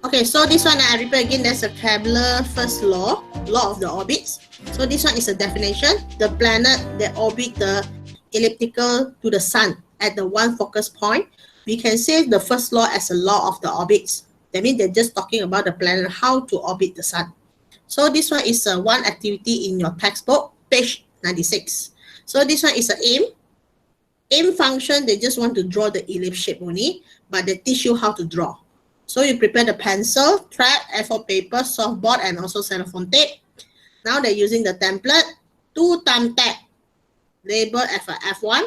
Okay, so this one I repeat again, there's a Kepler first law of the orbits. So this one is a definition. The planet that orbit the elliptical to the sun at the one focus point, we can say the first law as a law of the orbits. That means they're just talking about the planet, how to orbit the sun. So this one is one activity in your textbook, page 96. So this one is an aim. Aim function, they just want to draw the ellipse shape only, but they teach you how to draw. So you prepare the pencil, thread, A4 paper, softboard, and also cellophane tape. Now they're using the template, 2 thumbtack, label as F1,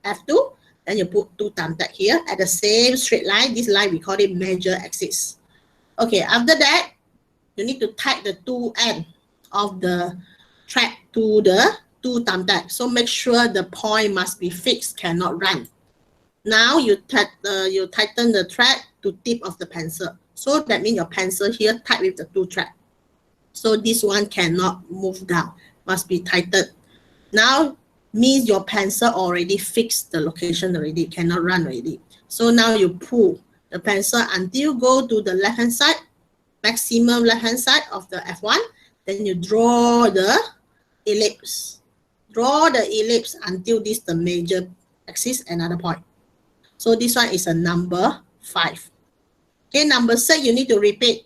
F2, then you put 2 thumbtack here at the same straight line. This line we call it major axis. Okay, after that, you need to tie the 2 ends of the thread to the 2 thumbtack. So make sure the point must be fixed, cannot run. Now you tighten the thread to tip of the pencil. So that means your pencil here tight with the 2 thread. So this one cannot move down, must be tightened. Now means your pencil already fixed the location already, cannot run already. So now you pull the pencil until you go to the left hand side, maximum left hand side of the F1. Then you draw the ellipse. Draw the ellipse until this the major axis, another point. So this one is a number 5. Okay, number 6, you need to repeat.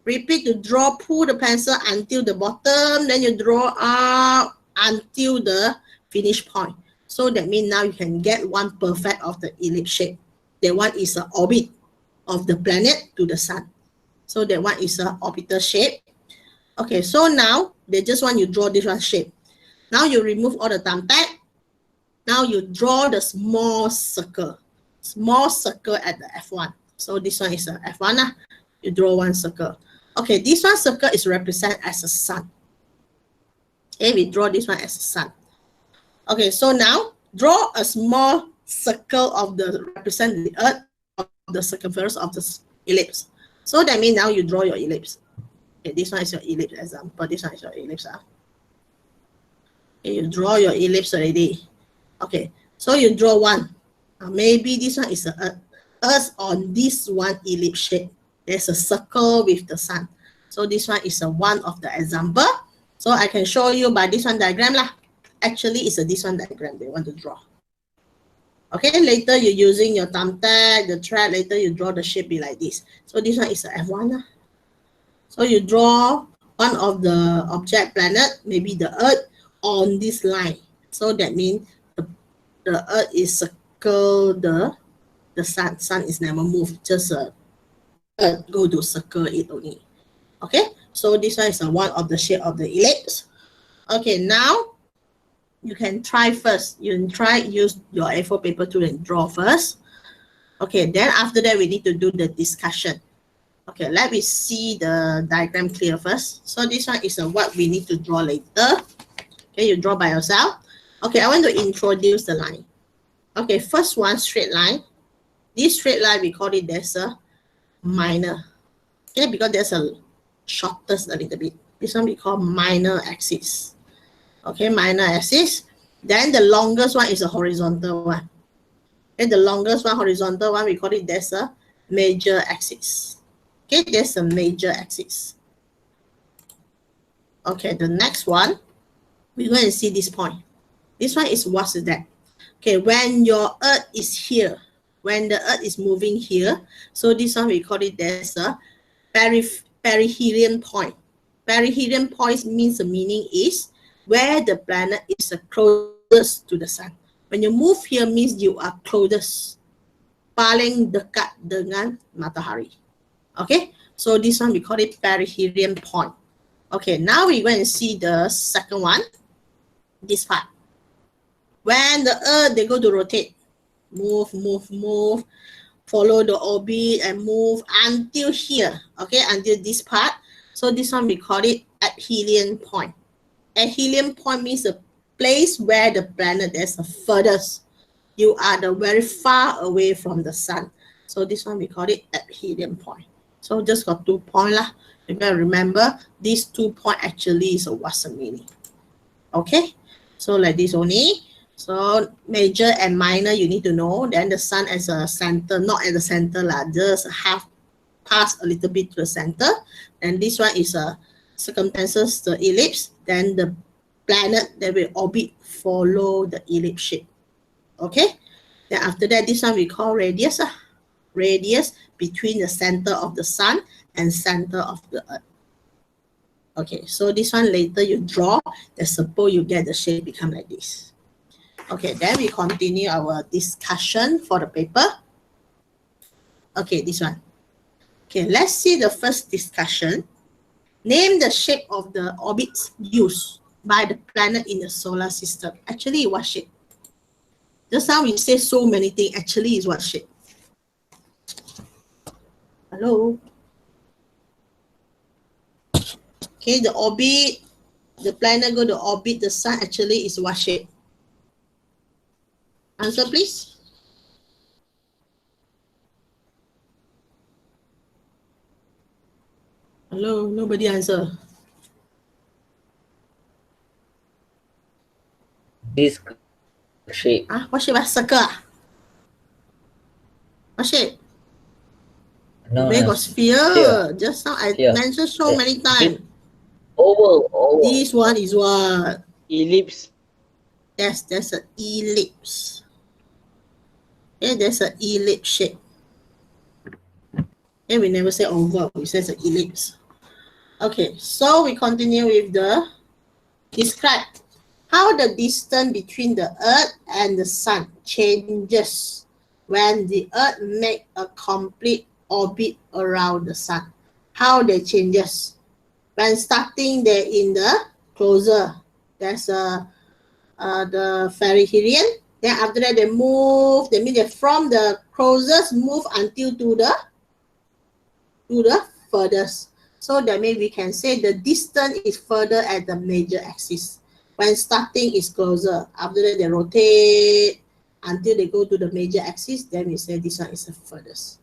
Repeat to draw, pull the pencil until the bottom, then you draw up until the finish point. So that means now you can get one perfect of the ellipse shape. That one is an orbit of the planet to the sun. So that one is an orbital shape. Okay, so now they just want you draw this one shape. Now you remove all the thumbtack. Now you draw the small circle at the F1. So this one is a F1. You draw one circle. Okay, this one circle is represented as a sun. Okay, we draw this one as a sun. Okay, so now draw a small circle of the represent the Earth of the circumference of the ellipse. So that means now you draw your ellipse. Okay, this one is your ellipse example. This one is your ellipse. Okay, you draw your ellipse already. Okay, so you draw one. Maybe this one is a Earth on this one ellipse shape. There's a circle with the sun. So this one is one of the example. So I can show you by this one diagram lah. Actually, it's this one diagram they want to draw. Okay, later you're using your thumbtack, the thread, later you draw the shape be like this. So this one is a F1 lah. So you draw one of the object planet, maybe the Earth, on this line. So that means the Earth is circle the sun. Sun is never moved, just Earth go to circle it only. Okay, so this one is one of the shape of the ellipse. Okay, now you can try first. You can try use your A4 paper to draw first. Okay, then after that we need to do the discussion. Okay, let me see the diagram clear first. So this one is what we need to draw later. Okay, you draw by yourself. Okay, I want to introduce the line. Okay, first one, straight line. This straight line, we call it there's a minor. Okay, because there's a shortest a little bit. This one we call minor axis. Okay, minor axis. Then the longest one is a horizontal one. Okay, the longest one, horizontal one, we call it there's a major axis. Okay, there's a major axis. Okay, the next one, we're going to see this point. This one is what's that? Okay, when your Earth is here, when the Earth is moving here, so this one we call it there's a perihelion point. Perihelion point means the meaning is where the planet is the closest to the sun. When you move here means you are closest, paling dekat dengan matahari. Okay, so this one we call it perihelion point. Okay, now we going to see the second one, this part. When the Earth, they go to rotate, move, follow the orbit and move until here, okay, until this part. So this one we call it aphelion point. Aphelion point means the place where the planet is the furthest. You are the very far away from the sun. So this one we call it aphelion point. So just got 2 points lah. You gotta remember these 2 points actually is what's the meaning. Okay, so like this only. So major and minor you need to know. Then the sun as a center, not at the center lah, just half pass a little bit to the center. And this one is a circumference the ellipse. Then the planet that will orbit follow the ellipse shape. Okay. Then after that, this one we call radius. Radius between the center of the sun and center of the earth. Okay, so this one later you draw, then suppose you get the shape become like this. Okay, then we continue our discussion for the paper. Okay, this one. Okay, let's see the first discussion. Name the shape of the orbits used by the planet in the solar system. Actually, what shape? Just now we say so many things. Actually, is what shape? Hello? Okay, the orbit, the planet go to orbit the sun actually is what shape? Answer, please. Hello, nobody answer. This shape. What shape? Circle. What shape? No, Where got sphere? Just now I mentioned so many times. Oval. This one is what? Ellipse. Yes, there's an ellipse. Okay, there's an ellipse shape. And we never say oval, we say it's an ellipse. Okay, so we continue with the describe how the distance between the earth and the sun changes when the earth make a complete orbit around the sun. How they changes? When starting they're in the closer, there's the perihelion. Then after that they move, they mean they from the closest move until to the furthest. So that means we can say the distance is further at the major axis. When starting is closer, after that they rotate until they go to the major axis, then we say this one is the furthest.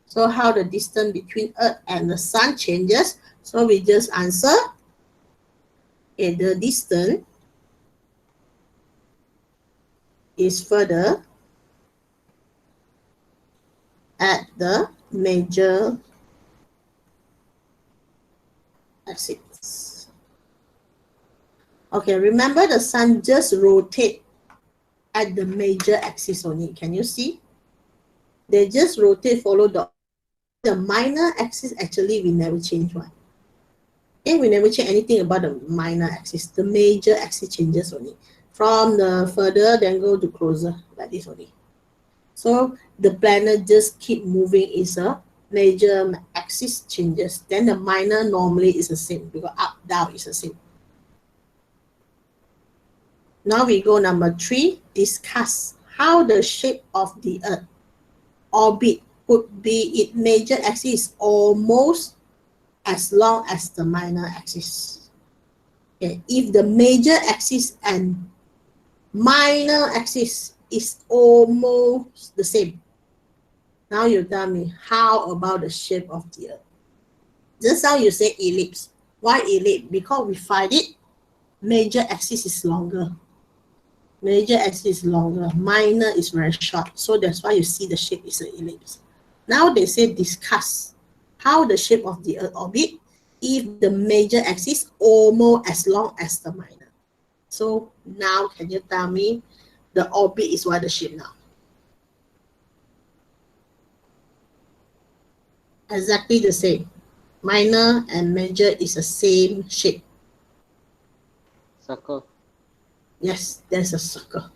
So how the distance between Earth and the sun changes? So we just answer the distance is further at the major axis. Okay, remember the sun just rotate at the major axis only. Can you see? They just rotate, follow the minor axis. Actually, we never change one. Okay, we never change anything about the minor axis. The major axis changes only. From the further, then go to closer, like this only. So the planet just keep moving is a major axis changes. Then the minor normally is the same because up, down is the same. Now we go number 3, discuss how the shape of the Earth orbit could be its major axis almost as long as the minor axis. Okay, if the major axis and minor axis is almost the same. Now you tell me, how about the shape of the Earth? Just now you say ellipse. Why ellipse? Because we find it, major axis is longer. Major axis is longer, minor is very short. So that's why you see the shape is an ellipse. Now they say discuss how the shape of the Earth orbit if the major axis almost as long as the minor. So now can you tell me the orbit is what the shape now? Exactly the same. Minor and major is the same shape. Circle. Yes, there's a circle.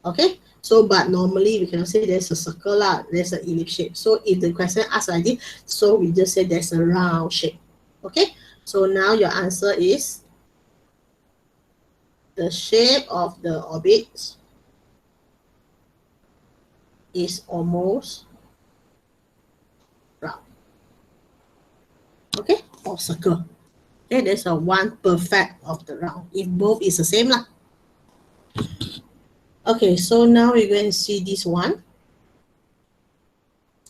Okay, so but normally we cannot say there's a circle lah, there's an ellipse shape. So if the question asks like this, so we just say there's a round shape. Okay, so now your answer is the shape of the orbit is almost round. Okay, or circle. Okay, there's a one perfect of the round. If both is the same lah. Okay, so now we're going to see this one.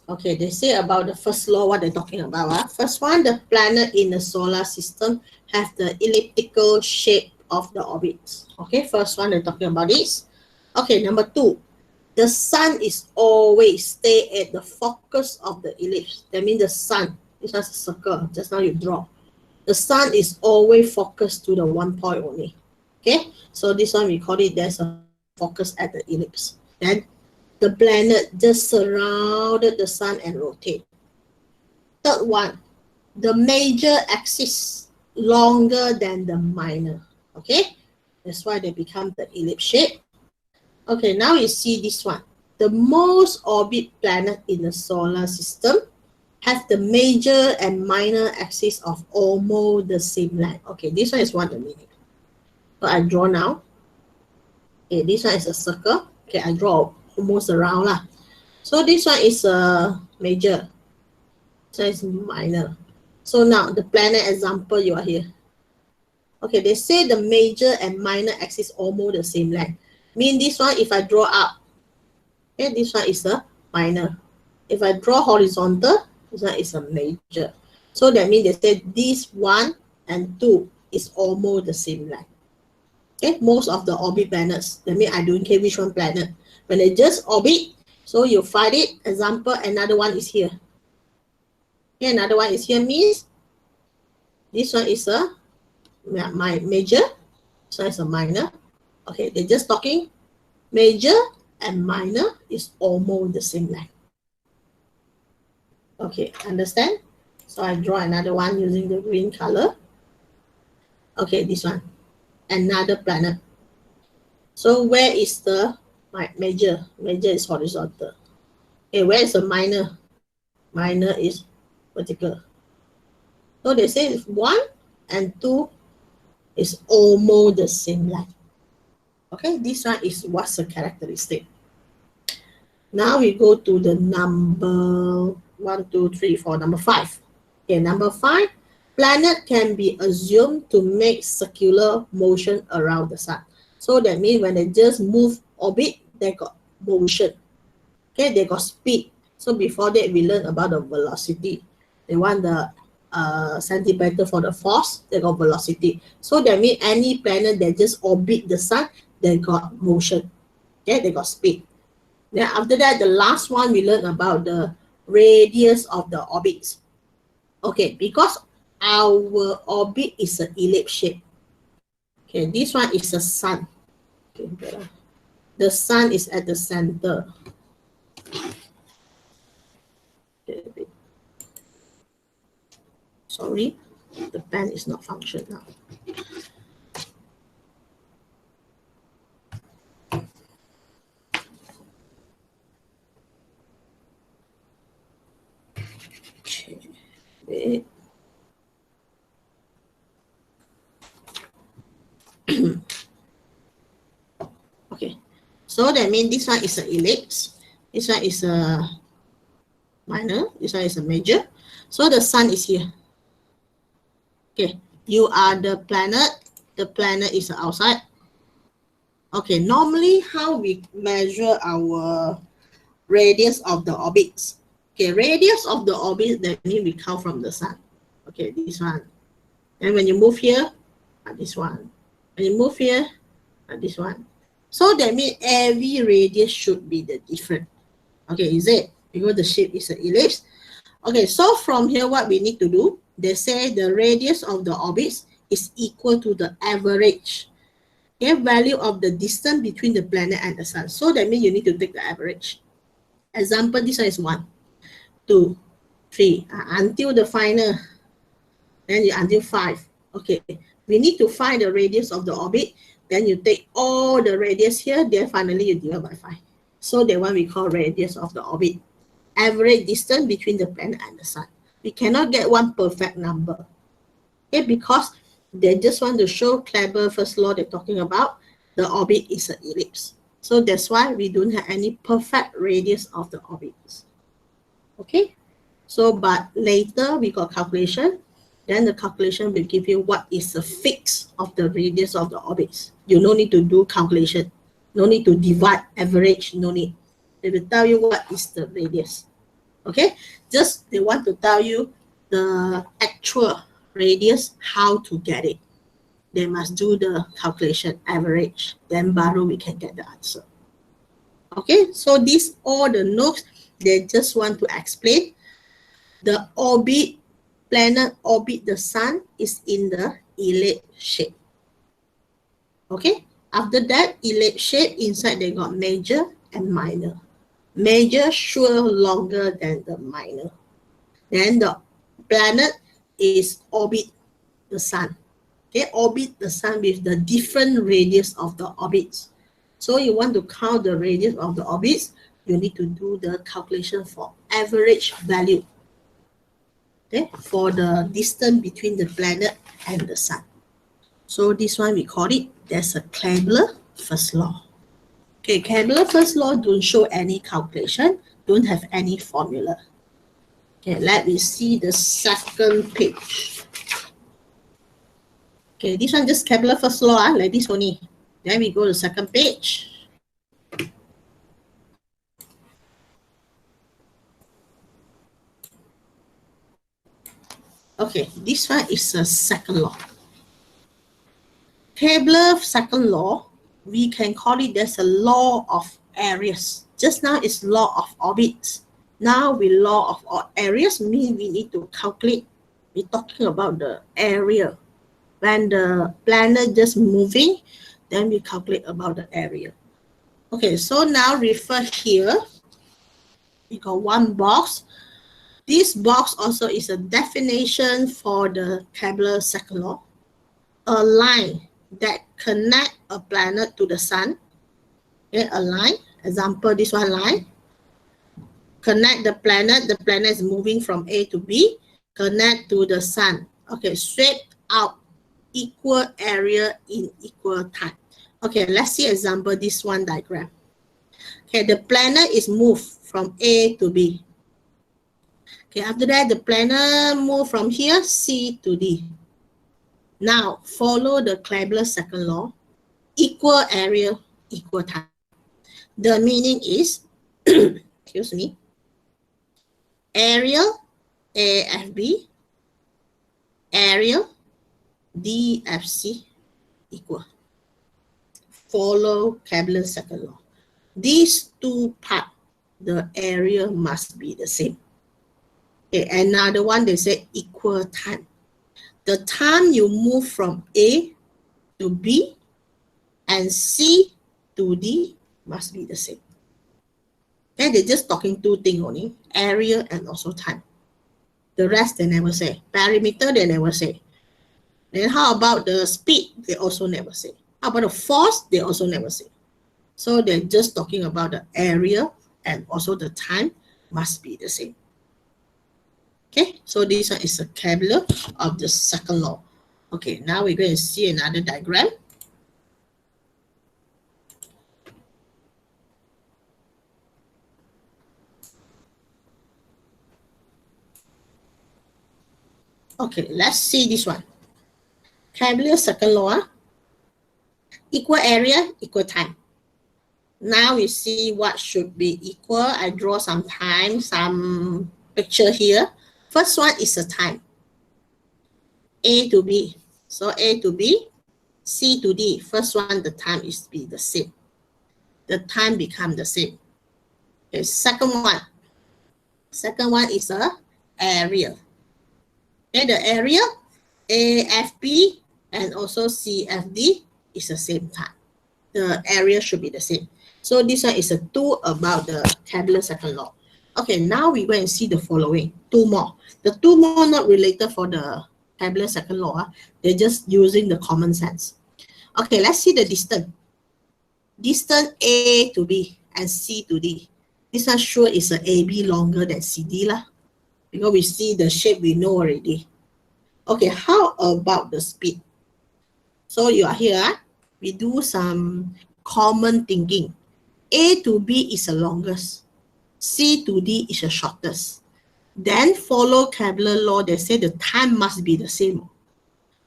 Okay, they say about the first law, what they're talking about. First one, the planet in the solar system have the elliptical shape of the orbits. Okay, first one, they're talking about this. Okay, number 2, the sun is always stay at the focus of the ellipse. That means the sun, it's just a circle, just now you draw. The sun is always focused to the one point only. Okay, so this one we call it, there's a focus at the ellipse. Then the planet just surrounded the sun and rotate. Third one, the major axis longer than the minor. Okay, that's why they become the ellipse shape. Okay, now you see this one. The most orbit planet in the solar system have the major and minor axis of almost the same length. Okay, this one is what the meaning. So I draw now. Okay, this one is a circle. Okay, I draw almost around lah. So this one is a major. This one is minor. So now the planet example you are here. Okay, they say the major and minor axis almost the same length. Mean this one, if I draw up, okay, this one is a minor. If I draw horizontal, this one is a major. So that means they say this 1 and 2 is almost the same length. Okay, most of the orbit planets, that means I don't care which one planet. When they just orbit, so you find it, example, another one is here. Okay, another one is here means this one is a major, this one is a minor. Okay, they're just talking major and minor is almost the same length. Okay, understand? So I draw another one using the green color. Okay, this one, another planet. So where is the major? Major is horizontal. Okay, where is the minor? Minor is vertical. So they say 1 and 2 is almost the same length. Okay, this one is what's the characteristic. Now we go to the number 1, 2, 3, 4, number 5. Okay, number 5, planet can be assumed to make circular motion around the sun. So that means when they just move orbit, they got motion. Okay, they got speed. So before that, we learned about the velocity. They want the centimeter for the force, they got velocity. So that means any planet that just orbit the sun, they got motion. Okay, they got speed. Then after that, the last one we learned about the radius of the orbits. Okay, because our orbit is an ellipse shape. Okay, this one is the sun. Okay, the sun is at the center. Okay. Sorry, the pen is not functioning now. Okay. Okay, so that means this one is an ellipse, this one is a minor, this one is a major. So the sun is here. Okay, you are the planet is outside. Okay, normally how we measure our radius of the orbits. Okay, radius of the orbit, that means we count from the sun. Okay, this one. And when you move here, this one. When you move here, this one. So that means every radius should be the different. Okay, is it? Because the shape is an ellipse. Okay, so from here, what we need to do, they say the radius of the orbits is equal to the average value of the distance between the planet and the sun. So that means you need to take the average. Example, this one is 1, 2, 3, until the final, then until 5. Okay, we need to find the radius of the orbit. Then you take all the radius here, then finally you divide by 5. So that one we call radius of the orbit. Average distance between the planet and the sun. We cannot get one perfect number. Okay, because they just want to show Kepler first law they're talking about, the orbit is an ellipse. So that's why we don't have any perfect radius of the orbits. Okay, so but later we got calculation. Then the calculation will give you what is the fix of the radius of the orbits. You no need to do calculation. No need to divide, average, no need. They will tell you what is the radius. Okay, just they want to tell you the actual radius, how to get it. They must do the calculation, average, then baru we can get the answer. Okay, so these all the notes, they just want to explain the orbit, planet orbit the sun is in the ellipse shape. Okay, after that ellipse shape, inside they got major and minor. Major sure longer than the minor. Then the planet is orbit the sun. Okay, orbit the sun with the different radius of the orbits. So you want to count the radius of the orbits, you need to do the calculation for average value. Okay, for the distance between the planet and the sun. So this one we call it, there's a Kepler first law. Okay, Kepler first law don't show any calculation, don't have any formula. Okay, let me see the second page. Okay, this one just Kepler first law, like this only. Then we go to second page. Okay, this one is a second law. Kepler second law, we can call it there's a law of areas. Just now it's law of orbits. Now we law of areas mean we need to calculate. We're talking about the area. When the planet just moving, then we calculate about the area. Okay, so now refer here. We got one box. This box also is a definition for the Kepler second law. A line that connect a planet to the sun. Okay, a line. Example, this one line. Connect the planet is moving from A to B. Connect to the sun. Okay, sweep out equal area in equal time. Okay, let's see example, this one diagram. Okay, the planet is moved from A to B. Okay, after that, the planet move from here, C to D. Now, follow the Kepler second law, equal area, equal time. The meaning is, excuse me, area AFB, area DFC equal. Follow Kepler second law. These two parts, the area must be the same. Okay, another one, they say equal time. The time you move from A to B and C to D must be the same. And they're just talking two things only, area and also time. The rest they never say. Perimeter they never say. Then how about the speed? They also never say. How about the force? They also never say. So they're just talking about the area and also the time must be the same. Okay, so this one is a Kepler of the second law. Okay, now we're going to see another diagram. Okay, let's see this one. Kepler second law, equal area, equal time. Now we see what should be equal. I draw some picture here. First one is the time. A to B. So A to B, C to D. First one, the time is to be the same. The time become the same. Okay, second one. Second one is a area. Okay, the area, AFB and also CFD is the same time. The area should be the same. So this one is a two about the Kepler second law. Okay, now we go and see the following. Two more. The two more not related for the Kepler second law. They're just using the common sense. Okay, let's see the distance. Distance A to B and C to D. This one sure is a AB longer than CD lah. Because we see the shape we know already. Okay, how about the speed? So you are here. We do some common thinking. A to B is the longest. C to D is the shortest. Then follow Kepler law. They say the time must be the same.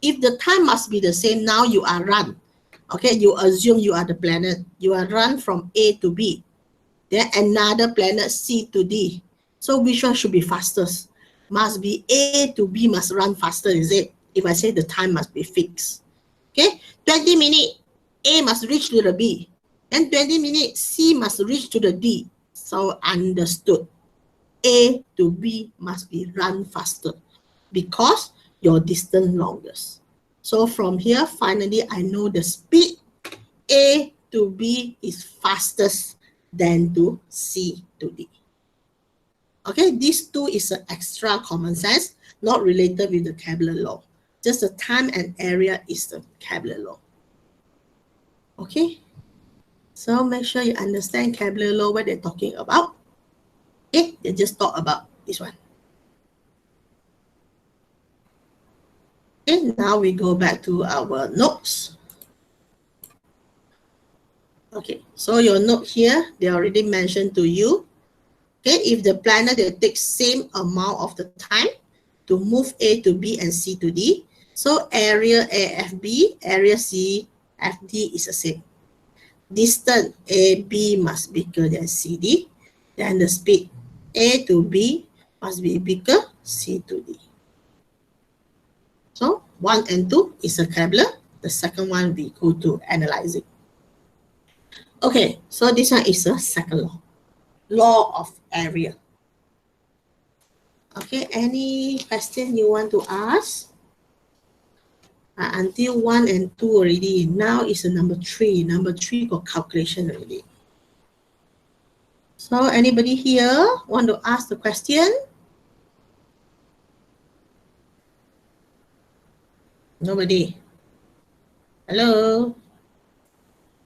If the time must be the same, now you are run. Okay, you assume you are the planet. You are run from A to B. Then another planet C to D. So which one should be fastest? Must be A to B must run faster, is it? If I say the time must be fixed. Okay, 20 minutes, A must reach to the B. And 20 minutes, C must reach to the D. So understood. A to B must be run faster because your distance longest. So from here, finally, I know the speed A to B is fastest than to C to D. Okay, these two is an extra common sense, not related with the Kepler law. Just the time and area is the Kepler law. Okay, so make sure you understand Kepler law, what they're talking about. Okay, they just talk about this one. Okay, now we go back to our notes. Okay, so your note here, they already mentioned to you. Okay, if the planet they take same amount of the time to move A to B and C to D, so area AFB, area CFD is the same. Distance AB must be bigger than CD. Then the speed A to B must be bigger C to D. So 1 and 2 is a Kepler. The second one we go to analyzing. Okay, so this one is a second law. Law of area. Okay, any question you want to ask? Until 1 and 2 already. Now is the number 3. Number 3 got calculation already. So anybody here want to ask the question? Nobody. Hello?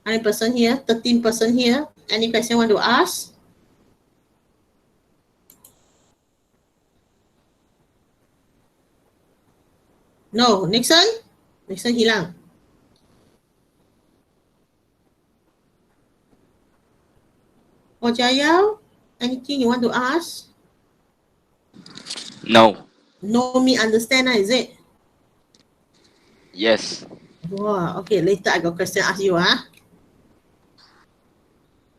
9% here, 13% here. Any question want to ask? No, Nixon? Nixon hilang. Oh, Jaya, anything you want to ask? No. No, me understand, is it? Yes. Wow, okay, later I got question ask you.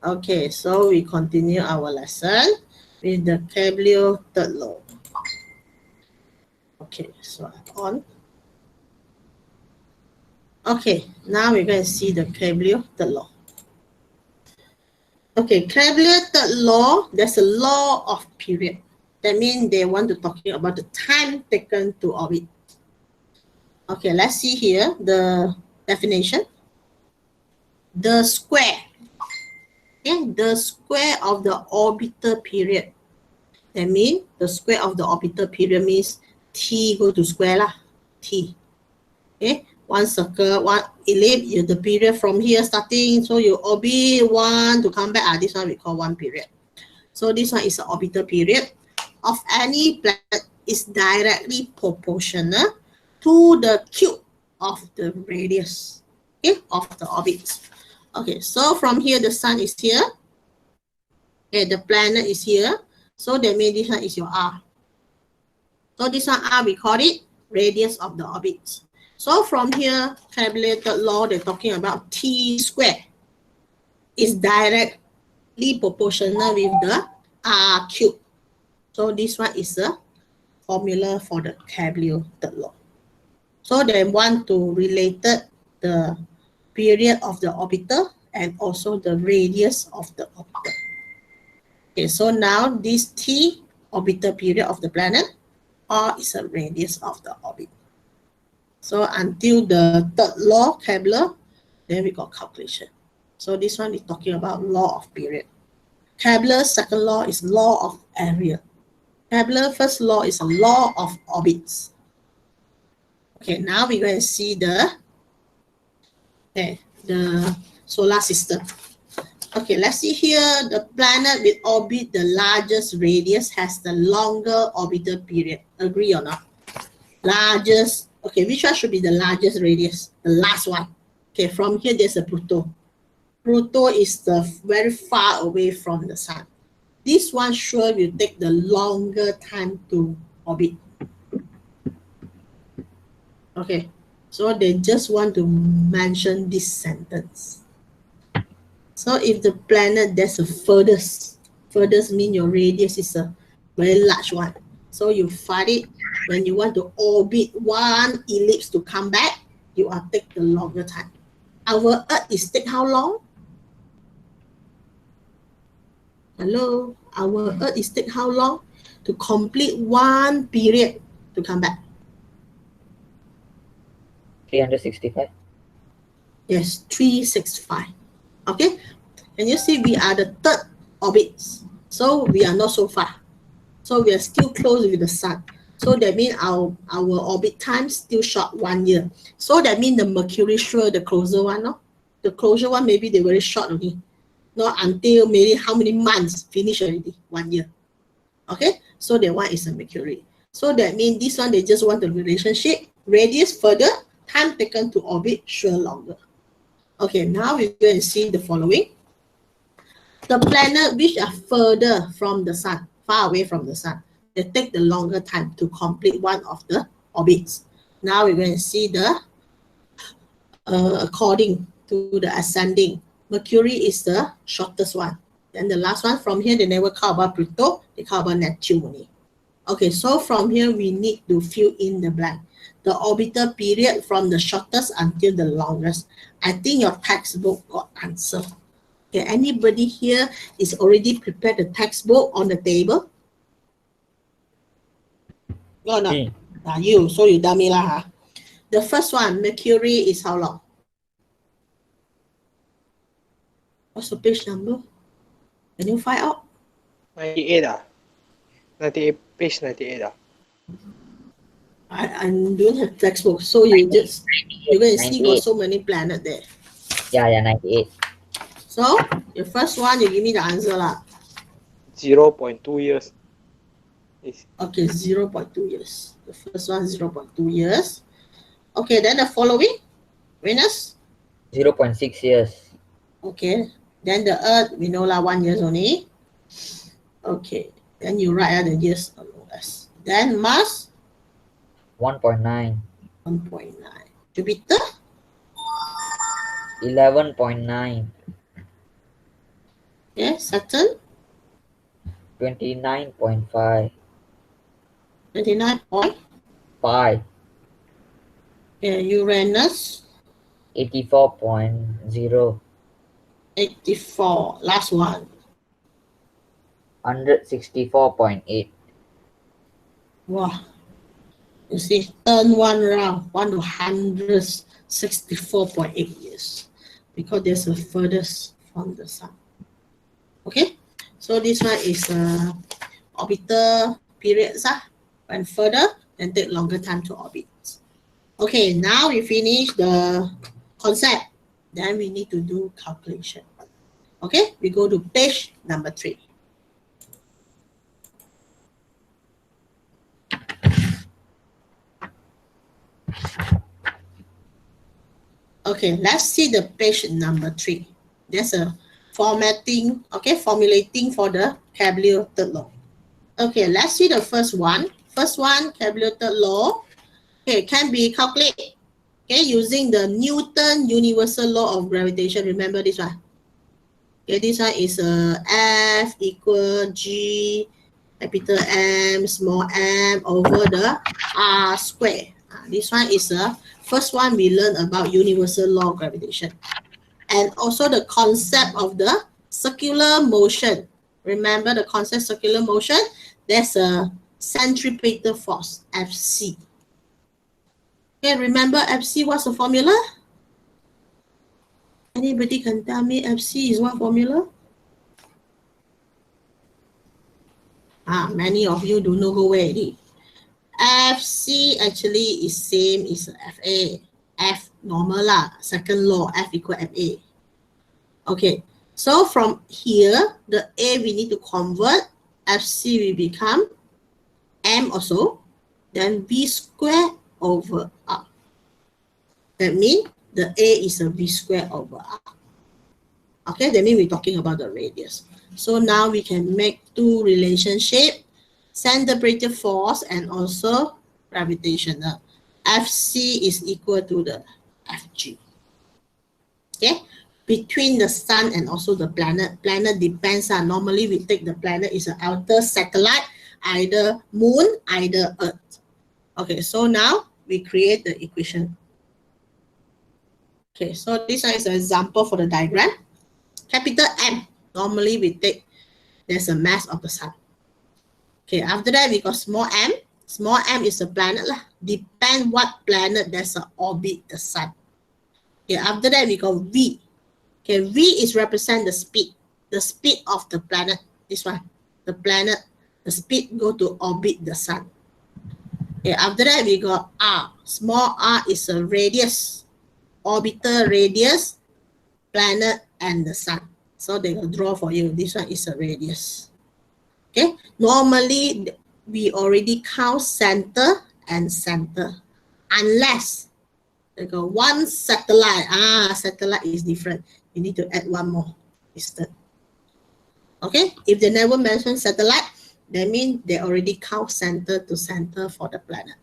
Okay, so we continue our lesson with the Kepler third law. Okay, so I'm on. Okay, now we're going to see the Kepler third law. Okay, Kepler third law, there's a law of period. That means they want to talking about the time taken to orbit. Okay, let's see here the definition. The square. Okay, the square of the orbital period. That means the square of the orbital period means T go to square lah. T. Okay, one circle, one ellipse, the period from here starting. So you orbit one to come back. This one we call one period. So this one is the orbital period of any planet is directly proportional to the cube of the radius, okay, of the orbit. Okay, so from here the sun is here. Okay, the planet is here. So that means this one is your R. So this one R, we call it radius of the orbit. So from here, Kepler third law, they're talking about T square is directly proportional with the R cube. So this one is the formula for the Kepler third law. So they want to relate the period of the orbiter and also the radius of the orbiter. Okay, so now this T orbital period of the planet, R is a radius of the orbit. So until the third law, Kepler, then we got calculation. So this one is talking about law of period. Kepler's second law is law of area. Kepler's first law is a law of orbits. Okay, now we're going to see the solar system. Okay, let's see here. The planet with orbit the largest radius has the longer orbital period. Agree or not? Largest. Okay, which one should be the largest radius? The last one. Okay, from here there's a Pluto. Pluto is the very far away from the sun. This one sure will take the longer time to orbit. Okay, so they just want to mention this sentence. So if the planet that's the furthest mean your radius is a very large one. So you find it when you want to orbit one ellipse to come back, you will take the longer time. Our Earth is take how long? Hello, our Earth is take how long to complete one period to come back? 365. Yes, 365. Okay, can you see we are the third orbits? So we are not so far. So we are still close with the sun. So that means our orbit time still short 1 year. So that means the Mercury sure the closer one, no? The closer one maybe they very short only. Not until maybe how many months finish already? 1 year. Okay, so that one is a Mercury. So that means this one they just want the relationship radius further, time taken to orbit sure longer. Okay, now we're going to see the following. The planet which are further from the sun, far away from the sun, they take the longer time to complete one of the orbits. Now we're going to see the according to the ascending. Mercury is the shortest one. Then the last one from here, they never call about Pluto, they call about Neptune only. Okay, so from here, we need to fill in the blank. The orbital period from the shortest until the longest. I think your textbook got answer. Okay, anybody here is already prepared the textbook on the table? No, no. Hmm. You, so you dummy lah. Huh? The first one, Mercury is how long? What's the page number? Can you find out? 98 ah. 98, page 98 ah. I don't have textbook, so you're going to see got 98. so many planets there. Yeah, 98. So your first one, you give me the answer lah. 0.2 years. Okay, 0.2 years. The first one, 0.2 years. Okay, then the following, Venus. 0.6 years. Okay, then the Earth, we know lah, 1 year only. Okay, then you write the years on less. Then Mars, 1.9. 1.9. Jupiter, 11.9. okay, Saturn, 29.5. 29. 5. Okay, Uranus, 84.0. 84. Last one. 164.8. Wow. You see, turn one round, 164.8 years, because there's the furthest from the sun. Okay, so this one is orbital periods. When further, then take longer time to orbit. Okay, now we finish the concept. Then we need to do calculation. Okay, we go to page number 3. Okay, let's see the page number 3. There's a formatting, okay, formulating for the Kepler third law. Okay, let's see the first one. First one, Kepler third law. Okay, can be calculated, okay, using the Newton universal law of gravitation. Remember this one? Okay, this one is F equal G capital M small m over the R square. This one is the first one we learn about universal law of gravitation. And also the concept of the circular motion. Remember the concept circular motion? There's a centripetal force, Fc. Okay, remember Fc, what's the formula? Anybody can tell me Fc is what formula? Many of you do not go where it is. Fc actually is same as Fa. F normal lah, second law, F equal Fa. Okay, so from here, the A we need to convert, Fc will become M also, then V square over R. That means the A is a V square over R. Okay, that means we're talking about the radius. So now we can make two relationships, centripetal force and also gravitational. Fc is equal to the Fg. Okay, between the sun and also the planet. Planet depends on, normally we take the planet is an outer satellite, either moon, either Earth. Okay, so now we create the equation. Okay, so this one is an example for the diagram. Capital M, normally we take There's a mass of the sun. Okay, after that we got small m. Small m is a planet lah. Depend what planet there's a orbit the sun. Okay, after that we got v. Okay, v is represent the speed. The speed of the planet. This one, the planet, the speed go to orbit the sun. Okay, after that we got r. Small r is a radius, orbital radius, planet and the sun. So they will draw for you. This one is a radius. Okay, normally we already count center and center, unless they got one satellite. Satellite is different. You need to add one more distance. Okay, if they never mention satellite, that means they already count center to center for the planet.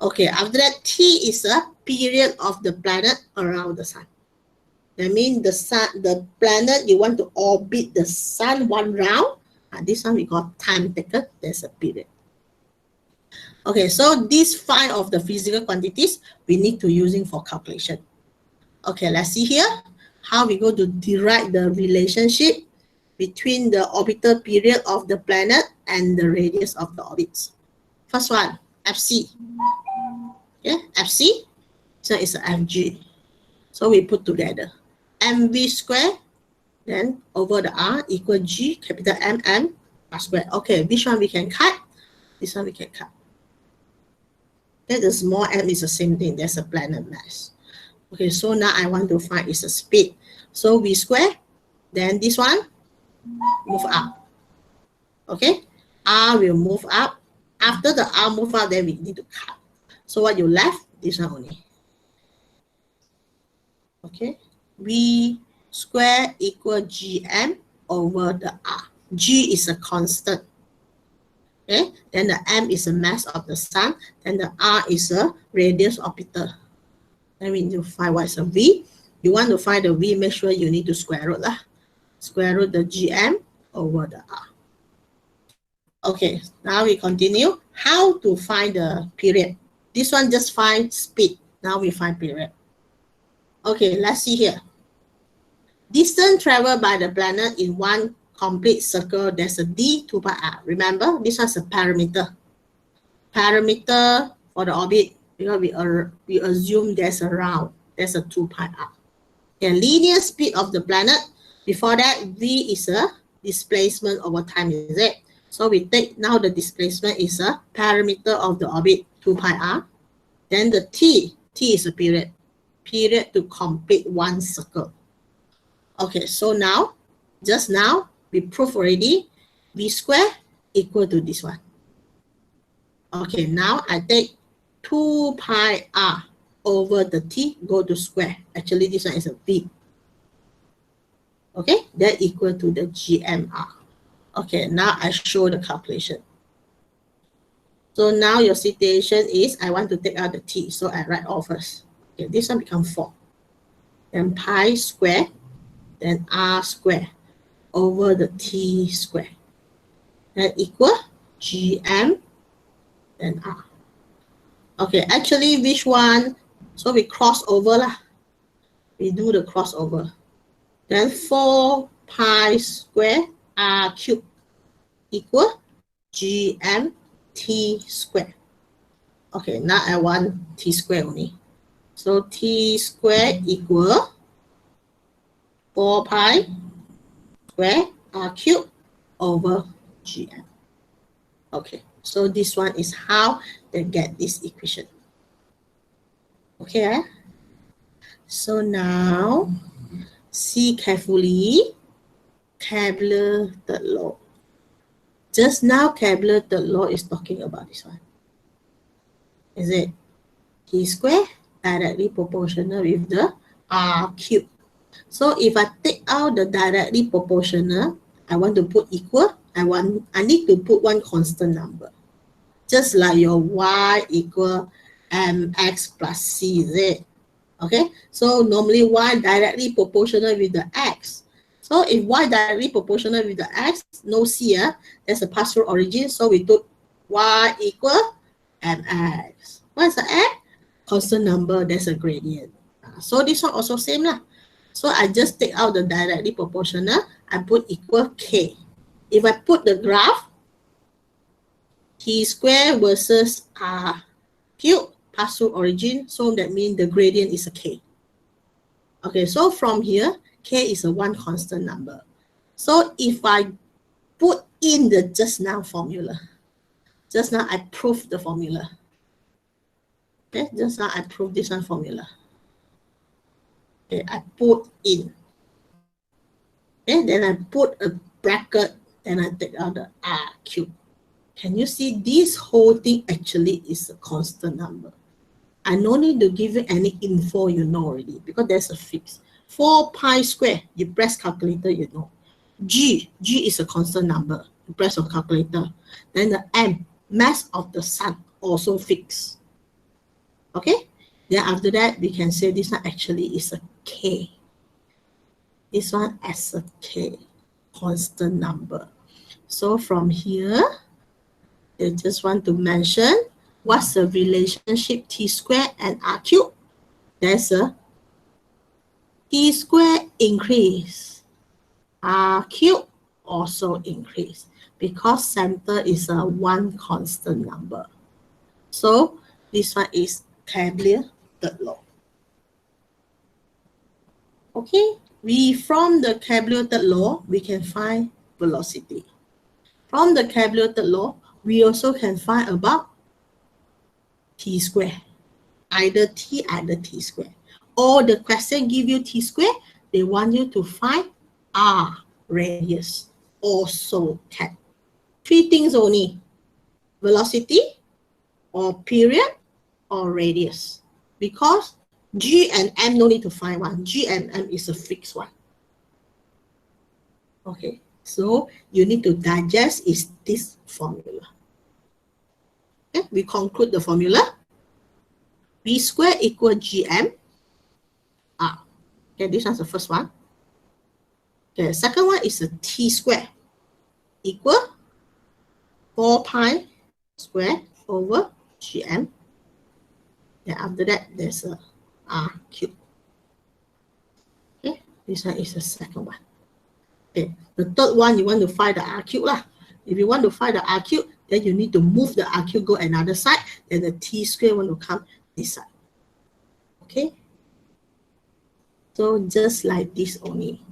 Okay, after that, T is a period of the planet around the sun. That means the sun, the planet, you want to orbit the sun one round. This one we got time taken, there's a period. Okay, so these 5 of the physical quantities we need to using for calculation. Okay, let's see here how we go to derive the relationship between the orbital period of the planet and the radius of the orbits. First one, FC. Okay, FC, so it's a FG. So we put together mv squared, then over the r equal g, capital M r squared. Okay, which one we can cut? This one we can cut. Okay, the small m is the same thing. There's a planet mass. Okay, so now I want to find is a speed. So v squared, then this one move up. Okay, r will move up. After the r move up, then we need to cut. So what you left? This one only. Okay, v square equal gm over the r. G is a constant. Okay, then the m is the mass of the sun, then the r is a radius orbital. Then we need to find what is a v. You want to find the v, make sure you need to square root lah. Square root the gm over the r. Okay, now we continue. How to find the period? This one just find speed. Now we find period. Okay, let's see here. Distance traveled by the planet in one complete circle, there's a d 2 pi r. Remember, this one's a parameter. Parameter for the orbit, because we assume there's a round, there's a 2 pi r. Okay, linear speed of the planet. Before that, v is a displacement over time, is it? So we take now the displacement is a parameter of the orbit, 2 pi r. Then the t is a period. Period to complete one circle. Okay, so now, just now, we prove already, v square equal to this one. Okay, now I take 2 pi r over the t, go to square. Actually, this one is a v. Okay, that equal to the gmr. Okay, now I show the calculation. So now your situation is, I want to take out the t, so I write all first. Okay, this one becomes 4. Then pi square, then r square over the t square. That equal gm, then r. Okay, actually which one? So we cross over lah. We do the crossover. Then 4 pi square r cube equal gm t square. Okay, now I want t square only. So t square equal 4 pi square r cube over gm. Okay, so this one is how they get this equation. Okay, so now see carefully Kepler third law. Just now Kepler third law is talking about this one. Is it t square directly proportional with the r cube? So if I take out the directly proportional, I want to put equal, I need to put one constant number. Just like your y equal mx plus c, is it? Okay, so normally y directly proportional with the x. So if y directly proportional with the x, no c, there's a pass-through origin, so we took y equal mx. What is the x? Constant number, there's a gradient. So this one also same lah. So I just take out the directly proportional, I put equal k. If I put the graph, t square versus r cube pass through origin, so that means the gradient is a k. Okay, so from here, k is a one constant number. So if I put in the just now formula, just now I proved the formula. Okay, just now I proved this one formula. Okay, I put in. Okay, then I put a bracket, then I take out the r cube. Can you see this whole thing actually is a constant number? I no need to give you any info, you know already, because there's a fix. 4 pi square, you press calculator, you know. G is a constant number. You press on calculator. Then the M, mass of the sun, also fixed. Okay? Then after that, we can say this one actually is a K. This one as a K, constant number. So from here, I just want to mention what's the relationship T square and R cube. There's a T square increase, R cube also increase because center is a one constant number. So this one is Kepler third law. Okay, from the Kepler third law, we can find velocity. From the Kepler third law, we also can find about t square, either t square. Or the question give you t square, they want you to find r radius, also can. 3 things only: velocity, or period, or radius. Because g and m no need to find one. G and m is a fixed one. Okay, so you need to digest is this formula. Okay, we conclude the formula. V square equal gm r. Okay, this one's the first one. Okay, the second one is a t square equal 4 pi square over gm. Then after that, there's a r cube. Okay, this one is the second one. Okay, the third one, you want to find the r cube lah. If you want to find the r cube, then you need to move the r cube, go another side, then the t square want to come this side. Okay, so just like this only.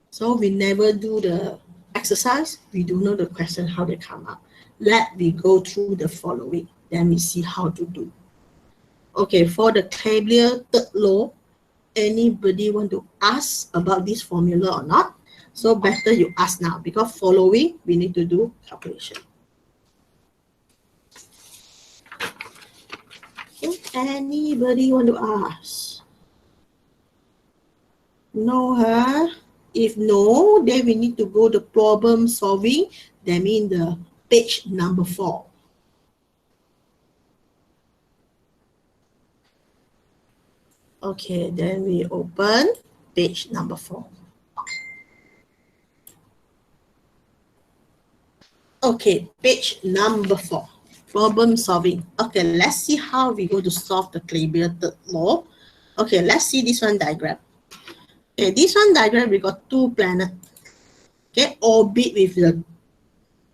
So we never do the exercise, we do know the question how they come up. Let me go through the following, then we see how to do. Okay, for the Kepler third law, anybody want to ask about this formula or not? So better you ask now, because following we need to do calculation. Okay, anybody want to ask? No, huh? If no, then we need to go to problem solving. That means the page number 4. Okay, then we open page number 4. Okay, page number 4. Problem solving. Okay, let's see how we go to solve the Kepler third law. Okay, let's see this one diagram. Okay, this one diagram, we got 2 planets. Okay, orbit with the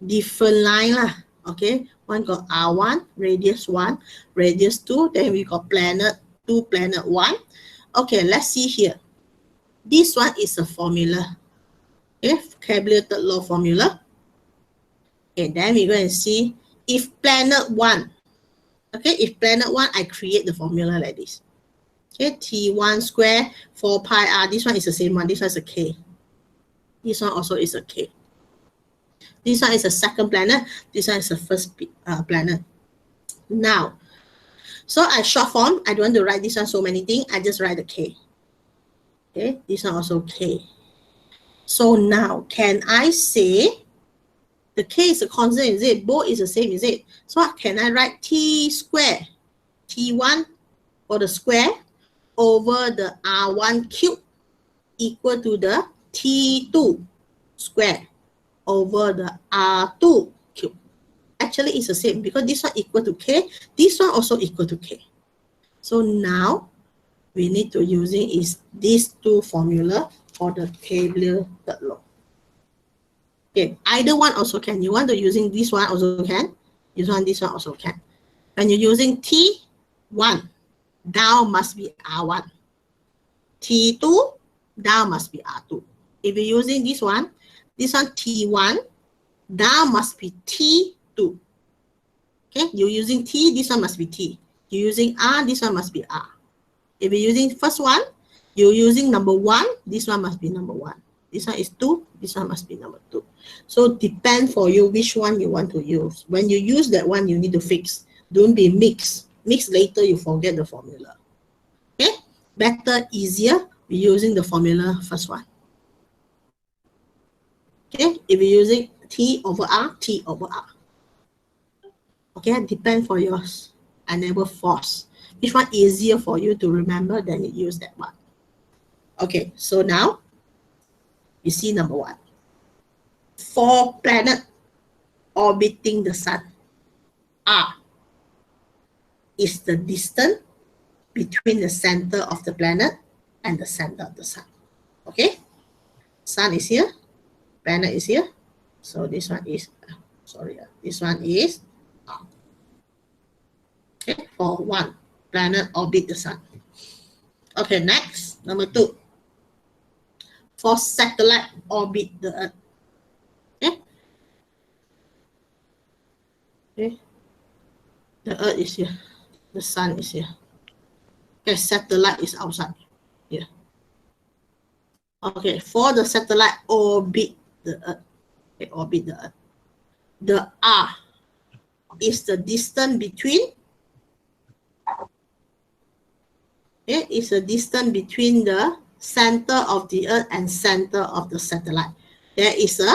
different line lah. Okay, one got R1, radius 1, radius 2. Then we got planet 2, planet 1. Okay, let's see here. This one is a formula. Okay, Kepler third law formula. Okay, then we're going to see if planet 1. Okay, if planet 1, I create the formula like this. Okay, T1 square 4 pi r. This one is the same one. This one is a K. This one also is a K. This one is the second planet. This one is the first planet. Now, so I short form. I don't want to write this one so many things. I just write the K. Okay, this one also K. So now, can I say the K is a constant, is it? Both is the same, is it? So can I write T square, T1 for the square, over the R1 cube equal to the T2 square over the R2 cube. Actually, it's the same because this one equal to K, this one also equal to K. So now, we need to using is these 2 formula for the Kepler third law. Okay, either one also can. You want to using this one also can. This one also can. When you're using T1, down must be R1. T2, down must be R2. If you're using this one T1, down must be T2. Okay, you're using T, this one must be T. You're using R, this one must be R. If you're using first one, you're using number 1, this one must be number 1. This one is 2, this one must be number 2. So depend for you which one you want to use. When you use that one, you need to fix. Don't be mix. Mix later, you forget the formula. Okay? Better, easier, we're using the formula first one. Okay? If you're using T over R, T over R. Okay? Depend for yours. I never force. Which one easier for you to remember, then you use that one. Okay, so now you see number 1. 4 planets orbiting the sun. R is the distance between the center of the planet and the center of the sun. Okay, sun is here, planet is here. So this one is, this one is R. Okay, for 1 planet orbit the sun. Okay, next, number 2. 4 satellite orbit the Earth. Okay. Okay. The Earth is here. The sun is here. Okay, satellite is outside here. Okay, for the satellite orbit the Earth. Okay, orbit the Earth. The R is the distance between. Okay, is the distance between the center of the Earth and center of the satellite. There is a,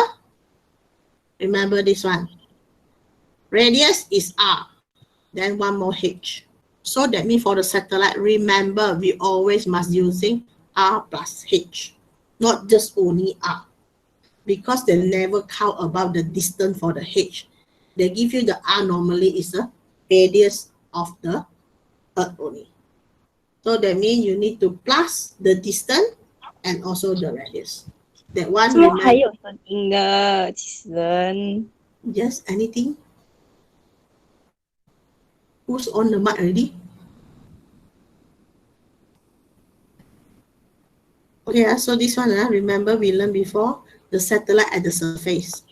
remember this one, radius is R, then one more H. So that means for the satellite, remember we always must using R plus H, not just only R, because they never count about the distance for the H. They give you the R normally is the radius of the Earth only. So that means you need to plus the distance and also the radius. That one 怎么还 remember. 有声音的？其实人 Yes, anything? Who's on the mic already? Okay, so this one, remember we learned before, the satellite at the surface.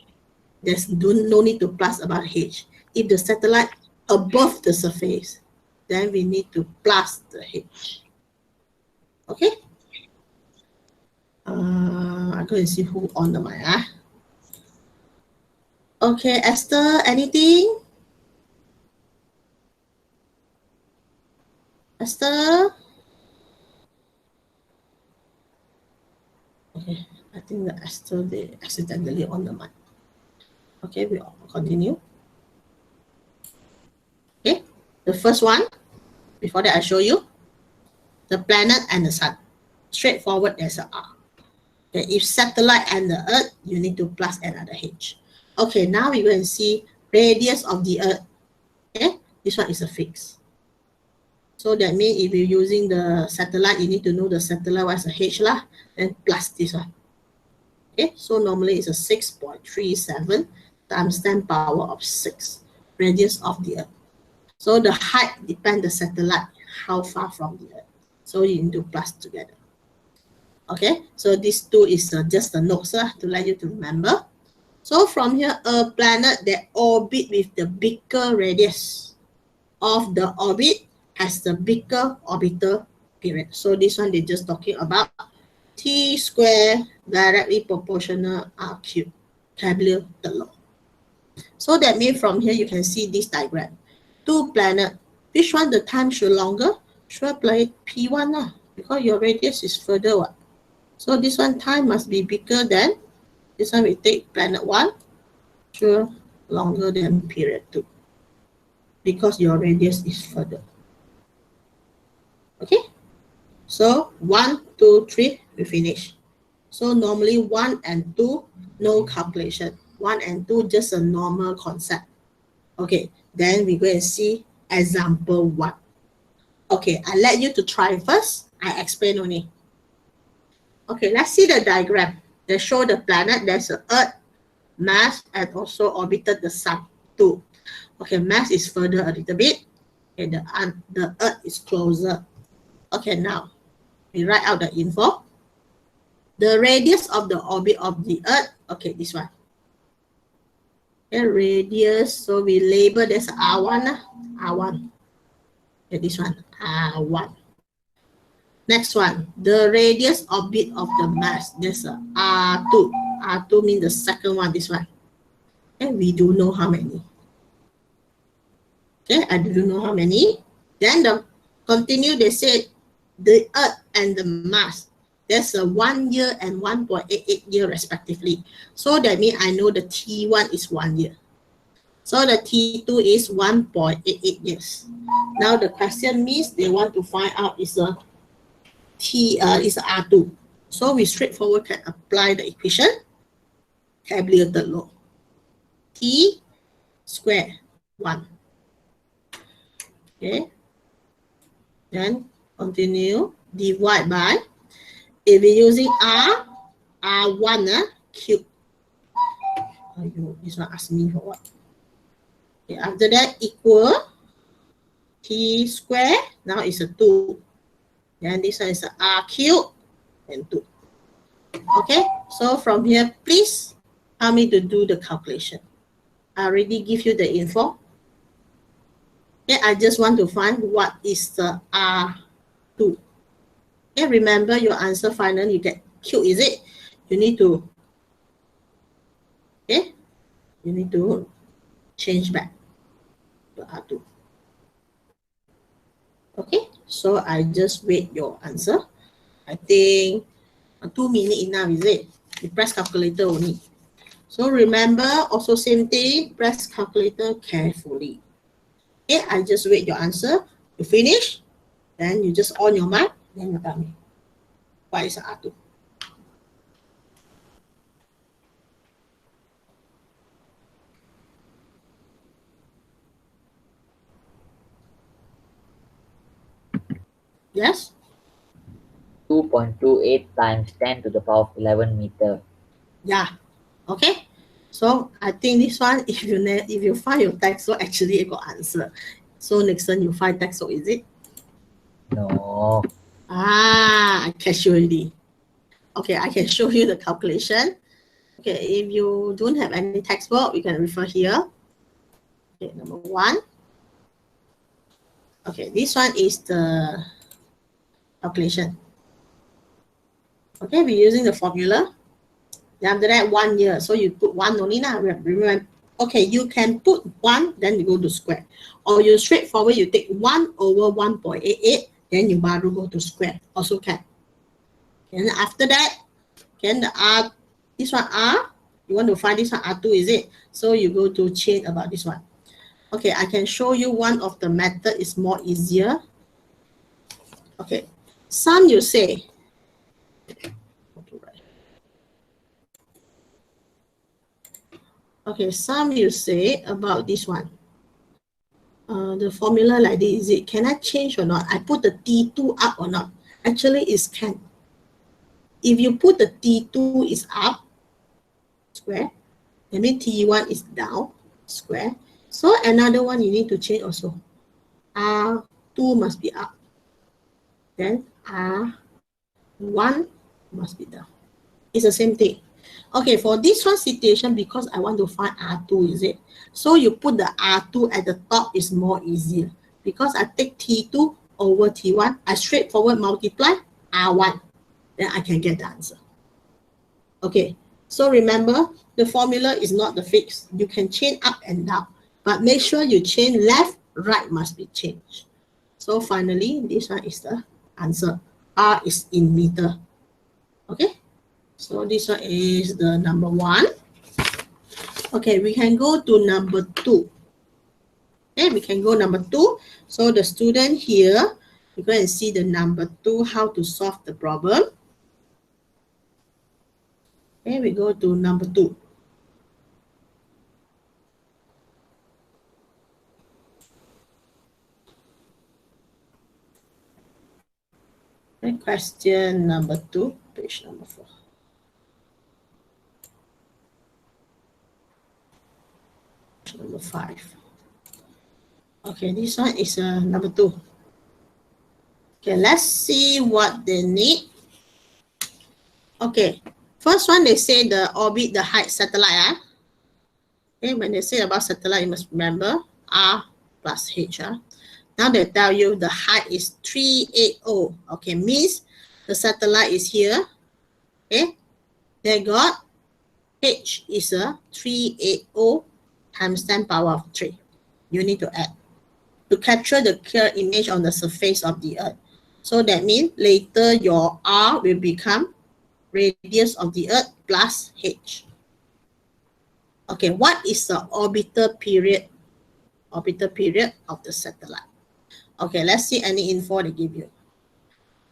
There's no need to plus about H. If the satellite above the surface, then we need to plus the H. Okay? I go and see who on the mic. Okay, Esther, anything? Esther? Okay, I think that Esther, they accidentally on the mic. Okay, we continue. Okay, the first one, before that I show you, the planet and the sun. Straightforward, there's a R. Okay, if satellite and the Earth, you need to plus another H. Okay, now we go and see radius of the Earth. Okay, this one is a fix. So that means if you're using the satellite, you need to know the satellite was a H lah, then plus this one. Okay, so normally it's a 6.37 times 10 power of 6 radius of the Earth. So the height depends the satellite, how far from the Earth. So you need to plus together. Okay, so these two is just the notes to let you to remember. So from here, a planet that orbit with the bigger radius of the orbit has the bigger orbital period. So this one they're just talking about T square directly proportional R cube, Kepler the law. So that means from here you can see this diagram. 2 planets, which one the time should longer? Sure, play P1 lah, because your radius is further one. So this one time must be bigger than, this one we take planet 1, sure, longer than period 2, because your radius is further. Okay, so 1, 2, 3, we finish. So normally 1 and 2, no calculation. 1 and 2, just a normal concept. Okay, then we go and see example 1. Okay, I let you to try first. I explain only. Okay, let's see the diagram. They show the planet. There's an Earth, mass and also orbited the sun too. Okay, mass is further a little bit. Okay, the Earth is closer. Okay, now we write out the info. The radius of the orbit of the Earth. Okay, this one. Okay, radius. So we label this R1. R1. Okay, this one. R1. Next one. The radius orbit of the mass. There's a R2. R2 means the second one. This one. Okay, we do know how many. Okay, I do know how many. Then the continue. They say the Earth and the mass. There's a 1 year and 1.88 year respectively. So that means I know the T1 is 1 year. So the T2 is 1.88 years. Now the question means they want to find out is a is a R2. So we straightforward can apply the equation. Tabulated law. T square 1. Okay. Then continue. Divide by. If we're using R1 cube. This one ask me for what? Okay, after that equal T square. Now it's a 2. Then this one is a R cube and 2. Okay, so from here, please help me to do the calculation. I already give you the info. Okay, I just want to find what is the R2. Okay, remember your answer final, you get Q, is it? You need to, okay, you need to change back to R2. Okay, so I just wait your answer. I think 2 minutes enough, is it? You press calculator only. So remember, also same thing, press calculator carefully. Okay, I just wait your answer. You finish, then you just on your mark, then you tell me what is R2. Yes? 2.28 times 10 to the power of 11 meter. Yeah. Okay. So I think this one, if you find your textbook, actually you got answer. So next time you find textbook, is it? No. I catch you already. Okay, I can show you the calculation. Okay, if you don't have any textbook, you can refer here. Okay, number 1. Okay, this one is the calculation. Okay, we're using the formula. Then after that, 1 year. So you put 1 only now. Remember, okay, you can put 1, then you go to square. Or you straightforward, you take 1 over 1.88, then you baru go to square. Also can. And after that, can the R, this one R, you want to find this one R2, is it? So you go to change about this one. Okay, I can show you one of the method is more easier. Okay, some you say, okay, some you say about this one. The formula like this, is it, can I change or not? I put the T2 up or not? Actually, it can. If you put the T2 is up, square, that means T1 is down, square. So another one you need to change also. R2 must be up. Then R1 must be down. It's the same thing. Okay, for this one situation, because I want to find R2, is it? So you put the R2 at the top is more easier. Because I take T2 over T1, I straightforward multiply R1. Then I can get the answer. Okay, so remember, the formula is not the fix. You can change up and down. But make sure you change left, right must be changed. So finally, this one is the answer. R is in meter. Okay, so this one is the number 1. Okay, we can go to number 2. Okay, we can go number 2. So the student here, you go and see the number 2, how to solve the problem. Okay, we go to number 2. Okay, question number 2, page number 4. Number 5. Okay, this one is number 2. Okay, let's see what they need. Okay, first one they say the orbit, the height satellite. Okay, when they say about satellite, you must remember R plus H. Now they tell you the height is 380. Okay, means the satellite is here. Okay, they got H is a 380 times 10 power of 3. You need to add to capture the clear image on the surface of the Earth. So that means later your R will become radius of the Earth plus H. Okay, what is the orbital period? Orbital period of the satellite. Okay, let's see any info they give you.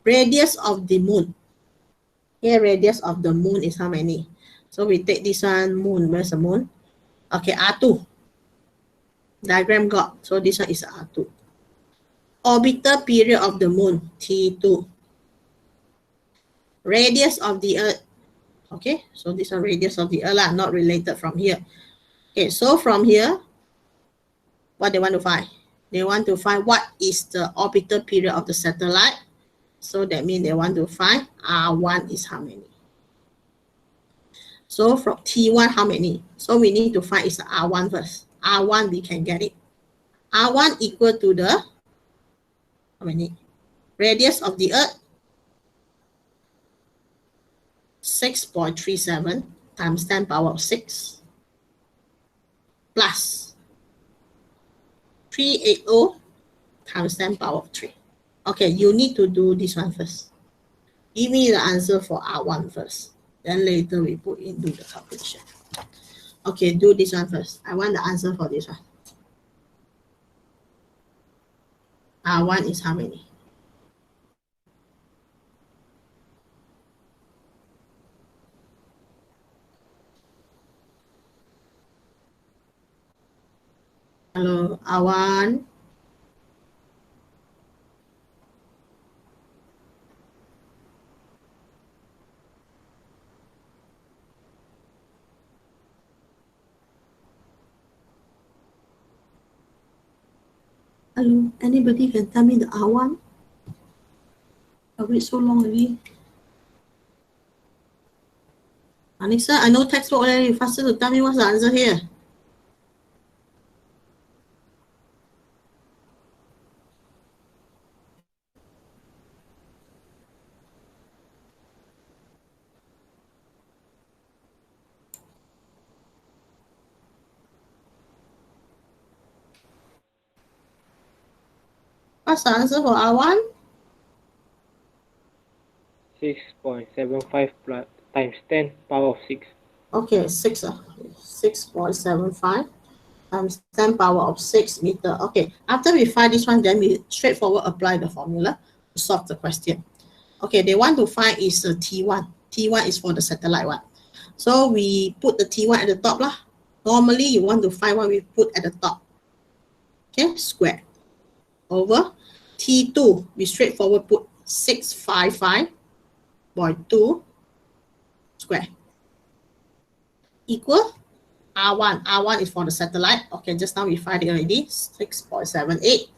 Radius of the moon. Here, radius of the moon is how many? So we take this one, moon. Where's the moon? Okay, R2. Diagram got. So this one is R2. Orbital period of the moon, T2. Radius of the Earth. Okay, so this one radius of the Earth, not related from here. Okay, so from here, what they want to find? They want to find what is the orbital period of the satellite. So that means they want to find R1 is how many. So from T1, how many? So we need to find is R1 first. R1, we can get it. R1 equal to the, how many? Radius of the Earth, 6.37 times 10 power of 6 plus 380 times 10 power of 3. Okay, you need to do this one first. Give me the answer for R1 first. Then later we put into the calculation. Okay, do this one first. I want the answer for this one. R1 is how many? Hello, R1. Hello, anybody can tell me the R1? I wait so long already. Anissa, I know textbook already. Faster to tell me what's the answer here. What's the answer for R1? 6.75 plus times 10 power of 6. Okay, 6.75 times 10 power of 6 meter. Okay, after we find this one, then we straightforward apply the formula to solve the question. Okay, they want to find is the T1. T1 is for the satellite one. So we put the T1 at the top lah. Normally you want to find what we put at the top. Okay, square over T2. We straightforward put 655.2 square equal R1. R1 is for the satellite. Okay, just now we find it already. 6.78.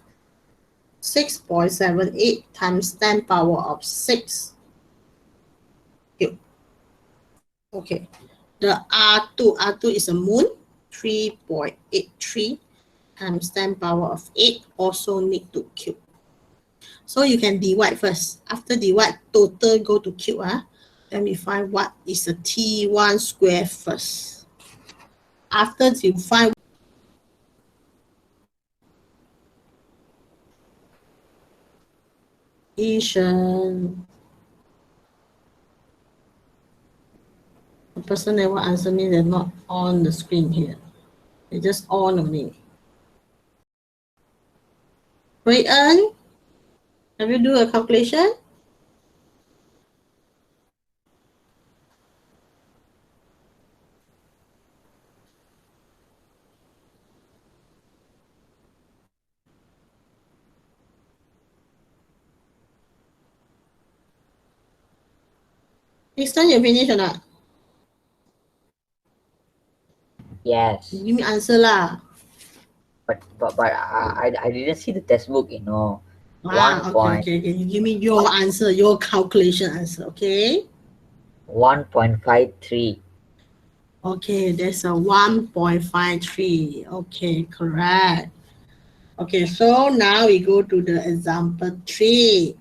6.78 times 10 power of 6. Okay. The R2 is a moon. 3.83 times 10 power of 8. Also need to cube. So you can divide first. After divide, total go to cube. Then we find what is the T1 square first. After you find the person never answer me, they're not on the screen here. They're just on me. Wait, have you do a calculation? Next time you finish or not? Yes. Give me answer lah. but I didn't see the textbook, you know. Okay. You give me your answer, your calculation answer, okay? 1.53. Okay, there's a 1.53. Okay, correct. Okay, so now we go to the example 3.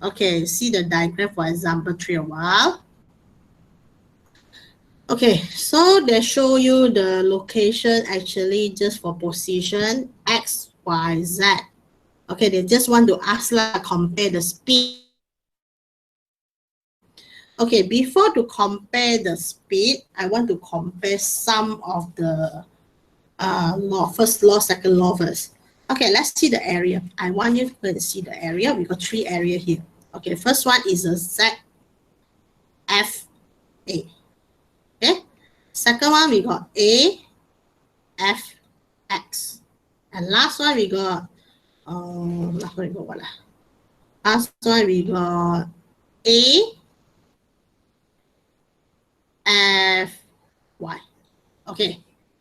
Okay, see the diagram for example 3 a while. Okay, so they show you the location actually just for position X, Y, Z. Okay, they just want to ask like compare the speed. Okay, before to compare the speed, I want to compare some of the law, first law, second law first. Okay, let's see the area. I want you to go and see the area. We got 3 areas here. Okay, first one is a ZFA. Okay, second one we got AFX, and last one we got last one we got what? Last one we got AFY. Okay,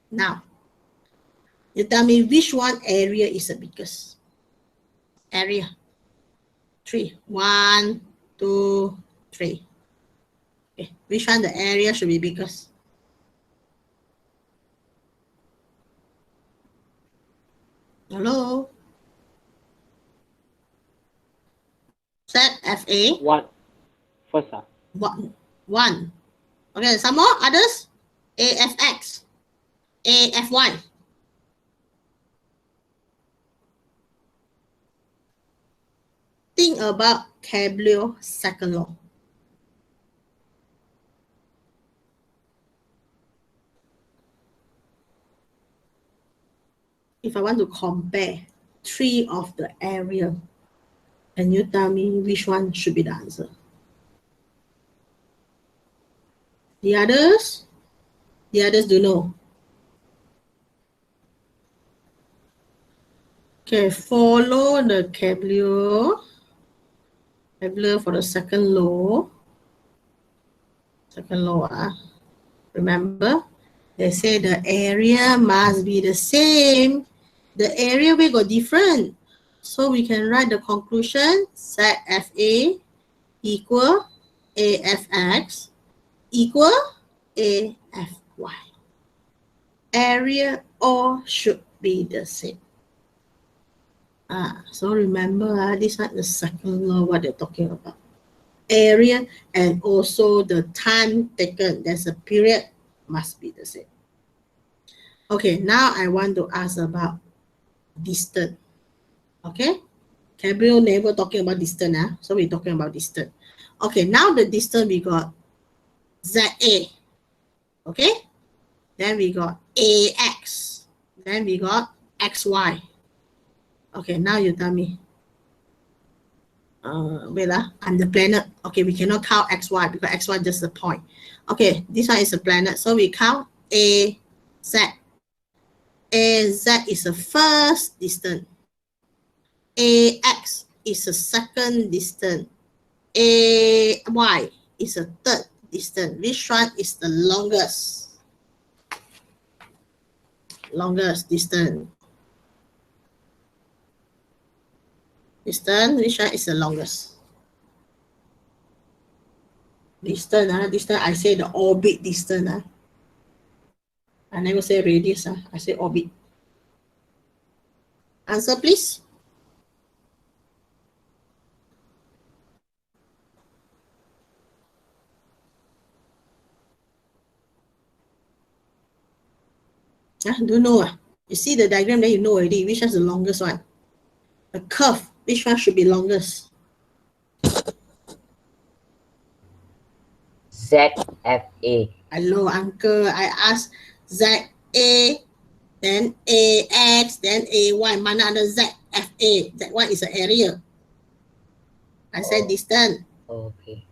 now you tell me which one area is the biggest. Area. 3. 1, 2, 3. Okay, which one the area should be biggest? Hello? ZFA. One. First. 1. Okay, some more others? AFX. AFY. Think about Kepler second law. If I want to compare 3 of the area, can you tell me which one should be the answer? The others do know. Okay, follow the Kepler for the second law. Remember, they say the area must be the same. The area will go different. So we can write the conclusion ZFA equal AFX equal AFY. Area all should be the same. So remember, this is the second law, what they're talking about. Area and also the time taken, there's a period, must be the same. Okay, now I want to ask about distance. Okay, Gabriel never talking about distance, so we're talking about distance. Okay, now the distance we got ZA. Okay, then we got AX, then we got XY. Okay, now you tell me. Wait, I'm the planet. Okay, we cannot count XY because XY just the point. Okay, this one is a planet, so we count AZ. AZ is the first distance. AX is the second distance. AY is the third distance. Which one is the longest? Longest distance. Which one is the longest? Distance, I say the orbit distance. I never say radius, I say orbit. Answer, please. Don't know. You see the diagram, then you know already which one's the longest one. The curve, which one should be longest? ZFA. Hello, uncle. I asked ZA, then AX, then AY. Mana ada ZFA? That one is the area. I said distance. Okay.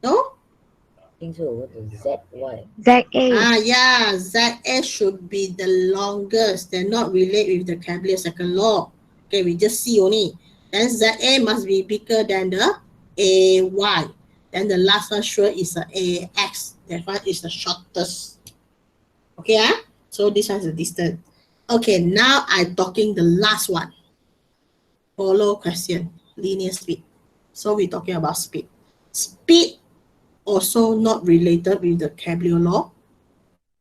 No? I think so. What is ZY? ZA. Yeah, ZA should be the longest. They're not relate with the Kepler second law. Okay, we just see only. Then ZA must be bigger than the AY. Then the last one sure is the AX. That one is the shortest. Okay, so this one is the distance. Okay, now I'm talking the last one. Follow question, linear speed. So we're talking about speed. Speed also not related with the Kepler law.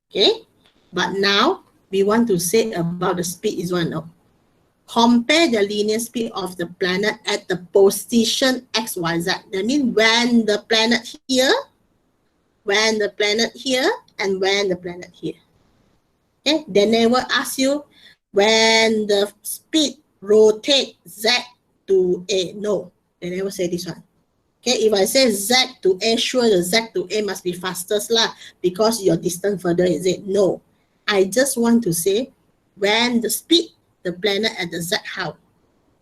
Okay, but now we want to say about the speed is one. Compare the linear speed of the planet at the position x, y, z. That means when the planet here, when the planet here, and when the planet here. Okay, they never ask you when the speed rotate z to a. No, they never say this one. Okay, if I say z to a, sure the z to a must be fastest lah, because your distance further, is it? No, I just want to say when the speed the planet at the z how,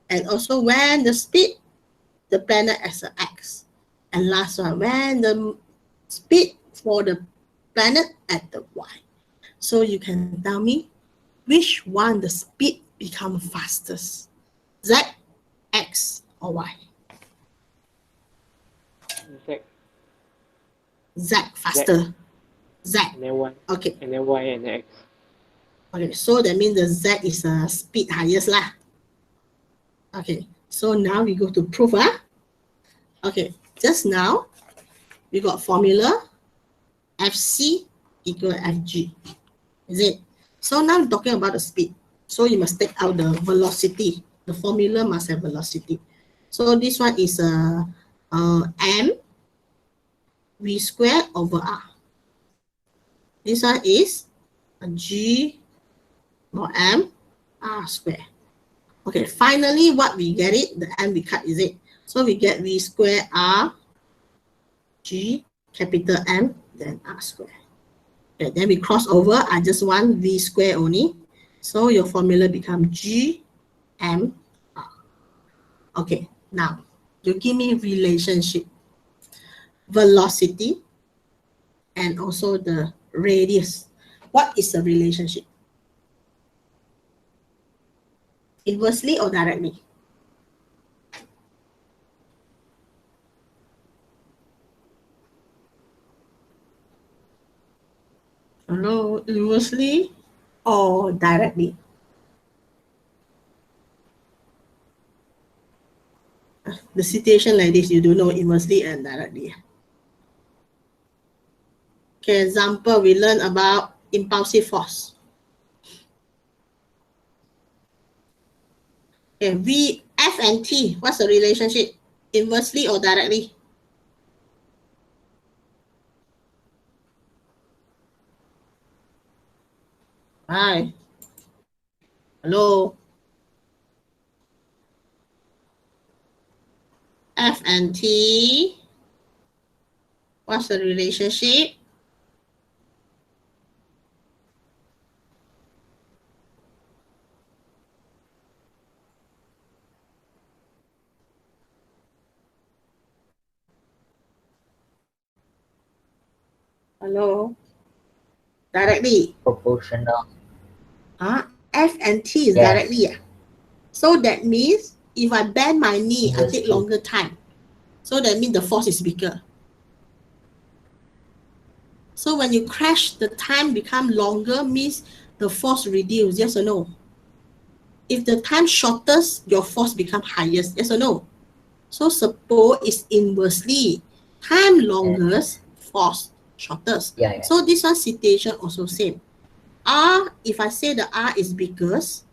and also when the speed the planet as a x, and last one when the speed for the planet at the y. So you can tell me which one the speed become fastest, z, x, or y? Z, Z faster. Z. and then Y, Okay. and then Y and X. Okay. So that means the Z is a speed highest lah. Okay. So now we go to proof. Okay. Just now we got formula FC equal FG. Is it? So now we're talking about the speed. So you must take out the velocity. The formula must have velocity. So this one is m v squared over r. This one is a g or m r squared. Okay, finally what we get it, the m we cut, is it? So we get v squared r g capital M then r squared. Okay, then we cross over, I just want v squared only. So your formula become g m r. Okay, now you give me relationship, velocity, and also the radius. What is the relationship? Inversely or directly? Hello, inversely or directly? The situation like this, you don't know inversely and directly. Okay, example, we learn about impulsive force. Okay, V, F, and T, what's the relationship? Inversely or directly? Hi. Hello. F and T, what's the relationship? Hello. Directly. Proportional. F and T is Yes. directly. So that means if I bend my knee, I take Inversely. longer time. So that means the force is bigger. So when you crash, the time become longer, means the force reduce, yes or no? If the time shortest, your force become highest, yes or no? So suppose it's inversely, time longest, force shortest. Yeah. So this one situation also same. R, if I say the R is biggest,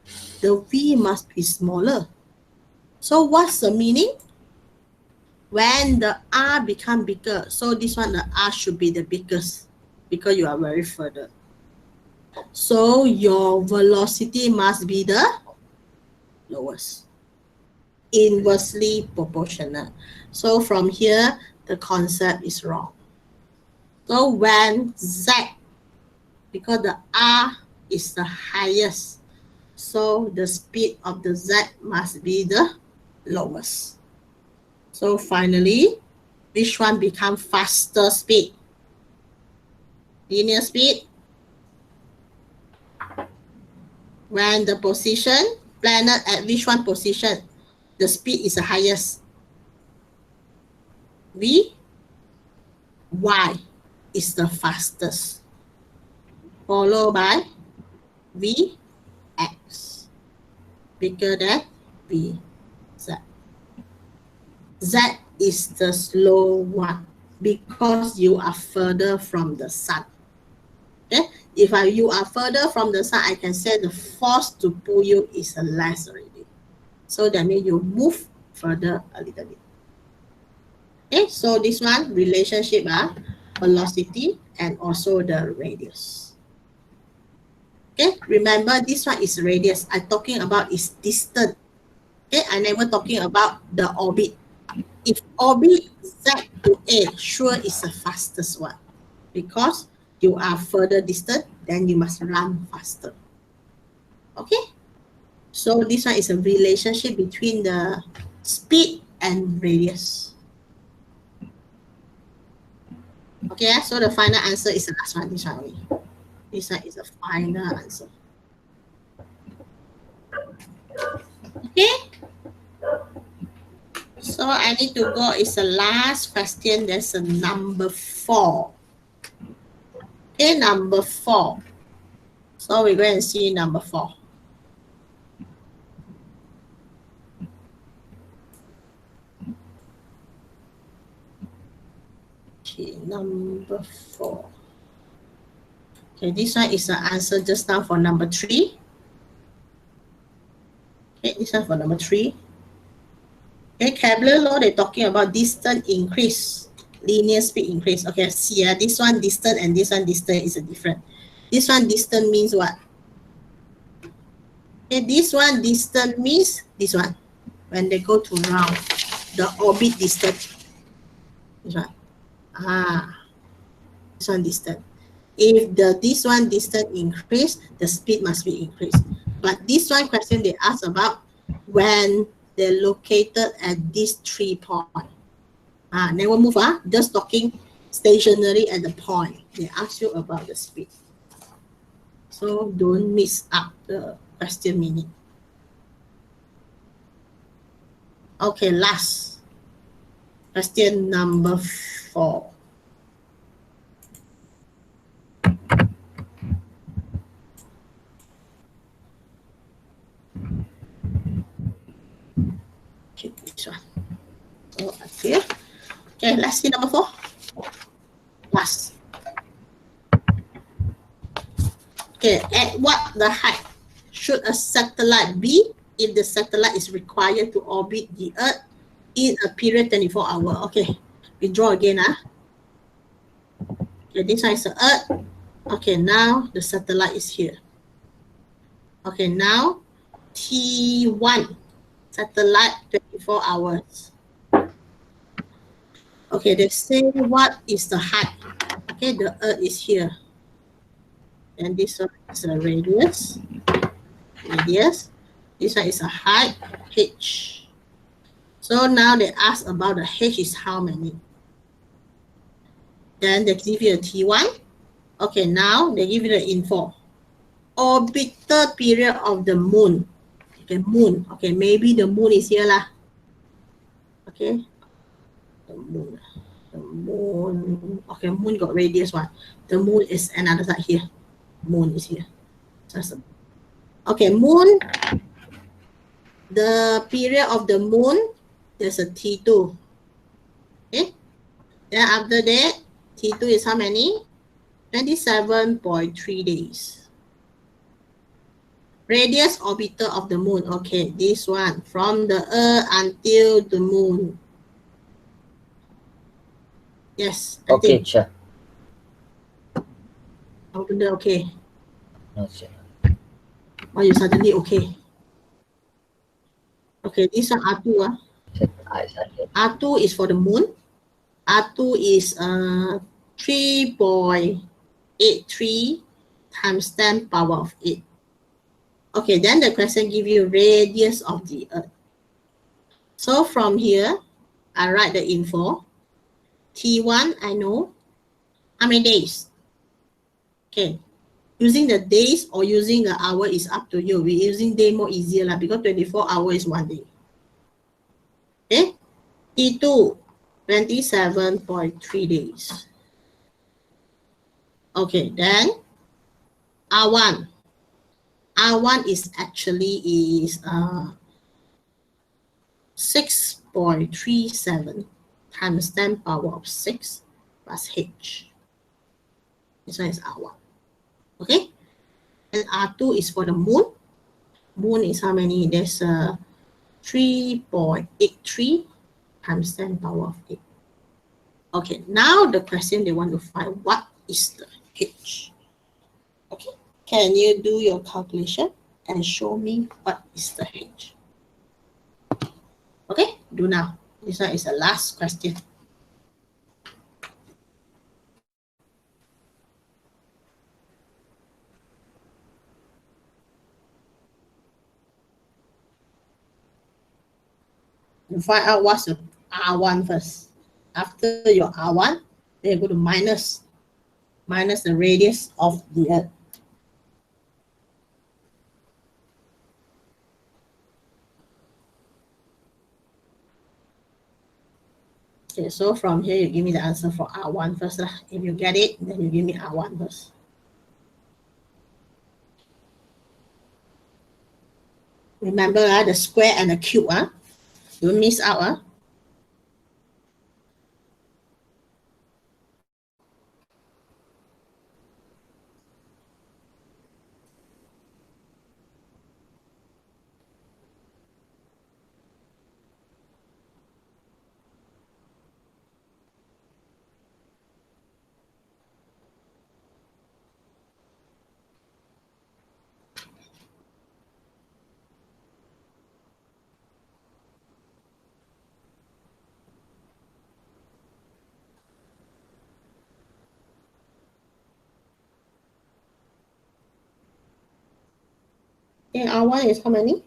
the V must be smaller. So what's the meaning? When the R become bigger, so this one, the R should be the biggest because you are very further. So your velocity must be the lowest. Inversely proportional. So from here, the concept is wrong. So when Z, because the R is the highest, so the speed of the Z must be the lowest. So finally, which one become faster speed? Linear speed. When the position, planet at which one position, the speed is the highest? V, Y is the fastest, followed by V, bigger than V, Z. Z is the slow one because you are further from the sun. Okay, if you are further from the sun, I can say the force to pull you is less already. So that means you move further a little bit. Okay, so this one relationship velocity and also the radius. Okay, remember this one is radius. I'm talking about is distance. Okay, I never talking about the orbit. If orbit Z to A, sure is the fastest one because you are further distant, then you must run faster. Okay, so this one is a relationship between the speed and radius. Okay, so the final answer is the last one, this one only. This one is the final answer. Okay, so I need to go, is the last question, there's a number 4. Okay, number 4. So we're going to see number 4. Okay, number 4. Okay, this one is the answer just now for number 3. Okay, this one for number 3. Okay, Kepler law, they're talking about distance increase, linear speed increase. Okay, see, this one distance and this one distance is a different. This one distance means what? Okay, this one distance means this one. When they go to round, the orbit distance. This one. This one distance. If this one distance increase, the speed must be increased. But this one question they ask about when they're located at these 3 points. Never move, just talking stationary at the point. They ask you about the speed. So don't miss up the question meaning. Okay, last. Question number 4. Okay, this one. So up here. Okay, let's see number 4. Last. Okay, at what the height should a satellite be if the satellite is required to orbit the Earth in a period 24 hours? Okay, we draw again. Okay, this one is the Earth. Okay, now the satellite is here. Okay, now T1 satellite 24 hours. Okay, they say what is the height? Okay, the Earth is here. And this one is a radius. This one is a height, h. So now they ask about the h is how many. Then they give you a T1. Okay, now they give you the info. Orbital period of the moon. Okay, moon. Okay, maybe the moon is here lah. Okay, the moon. Okay, moon got radius one. The moon is another side here. Moon is here. Okay, moon. The period of the moon, there's a T2. Okay. Then after that, T2 is how many? 27.3 days. Radius orbital of the moon. Okay, this one. From the Earth until the moon. Yes. Okay, sure. Okay. No, sure. Why you suddenly okay? Okay, this one R2. R2 is for the moon. R2 is 3.83 times 10 power of 8. Okay, then the question give you radius of the Earth. So from here, I write the info. T1, I know. How many days? Okay. Using the days or using the hour is up to you. We're using day more easier lah, because 24 hours is 1 day. Okay. T2, 27.3 days. Okay, then R1. R1 is actually 6.37 times 10 power of 6 plus H. This one is R1. Okay? And R2 is for the moon. Moon is how many? There's 3.83 times 10 power of 8. Okay, now the question they want to find, what is the H? Okay, can you do your calculation and show me what is the H? Okay, do now. This one is the last question. You find out what's the R1 first. After your R1, then you go to minus the radius of the Earth. Okay, so from here, you give me the answer for R1 first. If you get it, then you give me R1 first. Remember the square and the cube. Don't miss out. Okay, R1 is how many?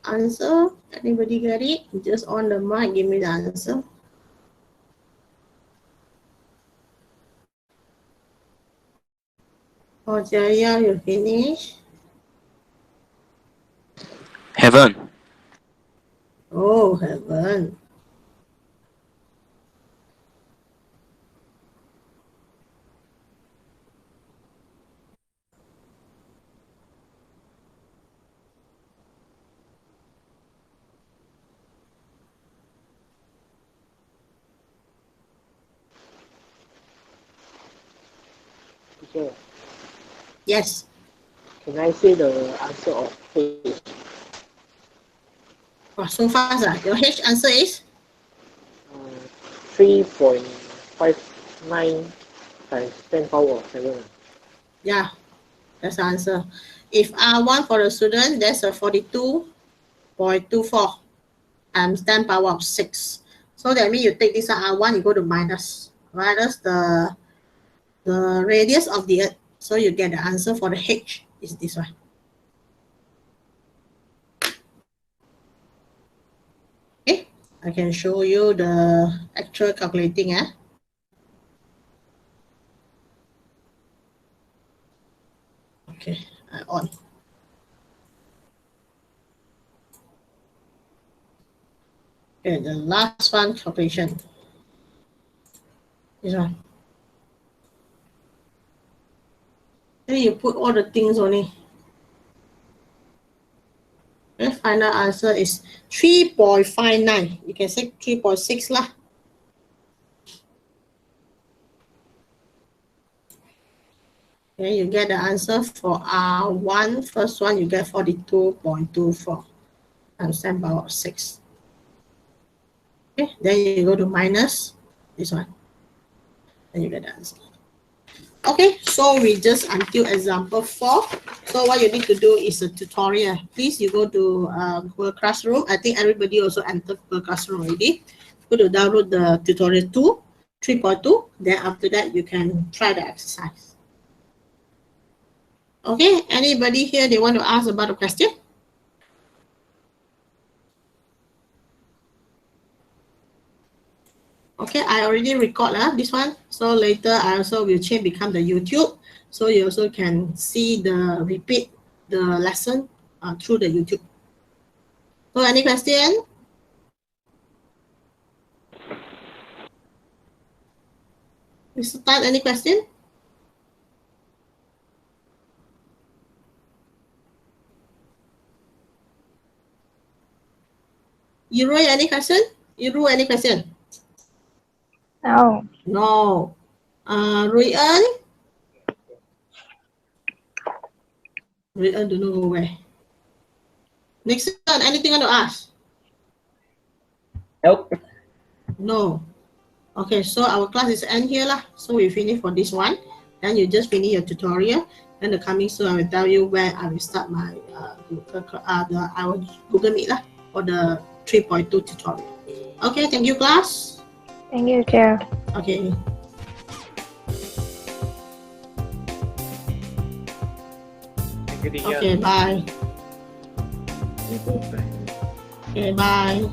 Answer? Anybody get it? Just on the mic, give me the answer. Oh, Jaya, you finish? Heaven. Oh, heaven. Teacher, Yes. can I say the answer of H? Oh, so fast. Your H answer is? 3.59 times 10 power of 7. Yeah, that's the answer. If R1 for the student, that's a 42.24 times 10 power of 6. So that means you take this R1, you go to minus the radius of the Earth. So you get the answer for the H is this one. Okay, I can show you the actual calculating. Okay, on. Okay, the last one calculation. This one. Then you put all the things only. The final answer is 3.59. You can say 3.6 lah. Okay, you get the answer for R1. First one, you get 42.24 times 10 power 6. Okay, then you go to minus this one. Then you get the answer. Okay, so we just until example 4. So what you need to do is a tutorial. Please, you go to Google Classroom. I think everybody also entered Google Classroom already. Go to download the tutorial 2, 3.2. Then after that, you can try the exercise. Okay, anybody here, they want to ask about the question? Okay, I already record this one. So later I also will change become the YouTube. So you also can see the repeat the lesson through the YouTube. So any question? Mr. Tan, any question? Yuroi, any question? Yuru, any question? No. No. Ruyen? Ruyen don't know go where. Next one, anything want to ask? Nope. No. Okay, so our class is end here lah. So we finish for this one. Then you just finish your tutorial. Then the coming soon I will tell you where I will start my our Google Meet lah for the 3.2 tutorial. Okay, thank you class. Thank you, Chair. Okay. Thank you, teacher. Okay, bye. Okay, bye.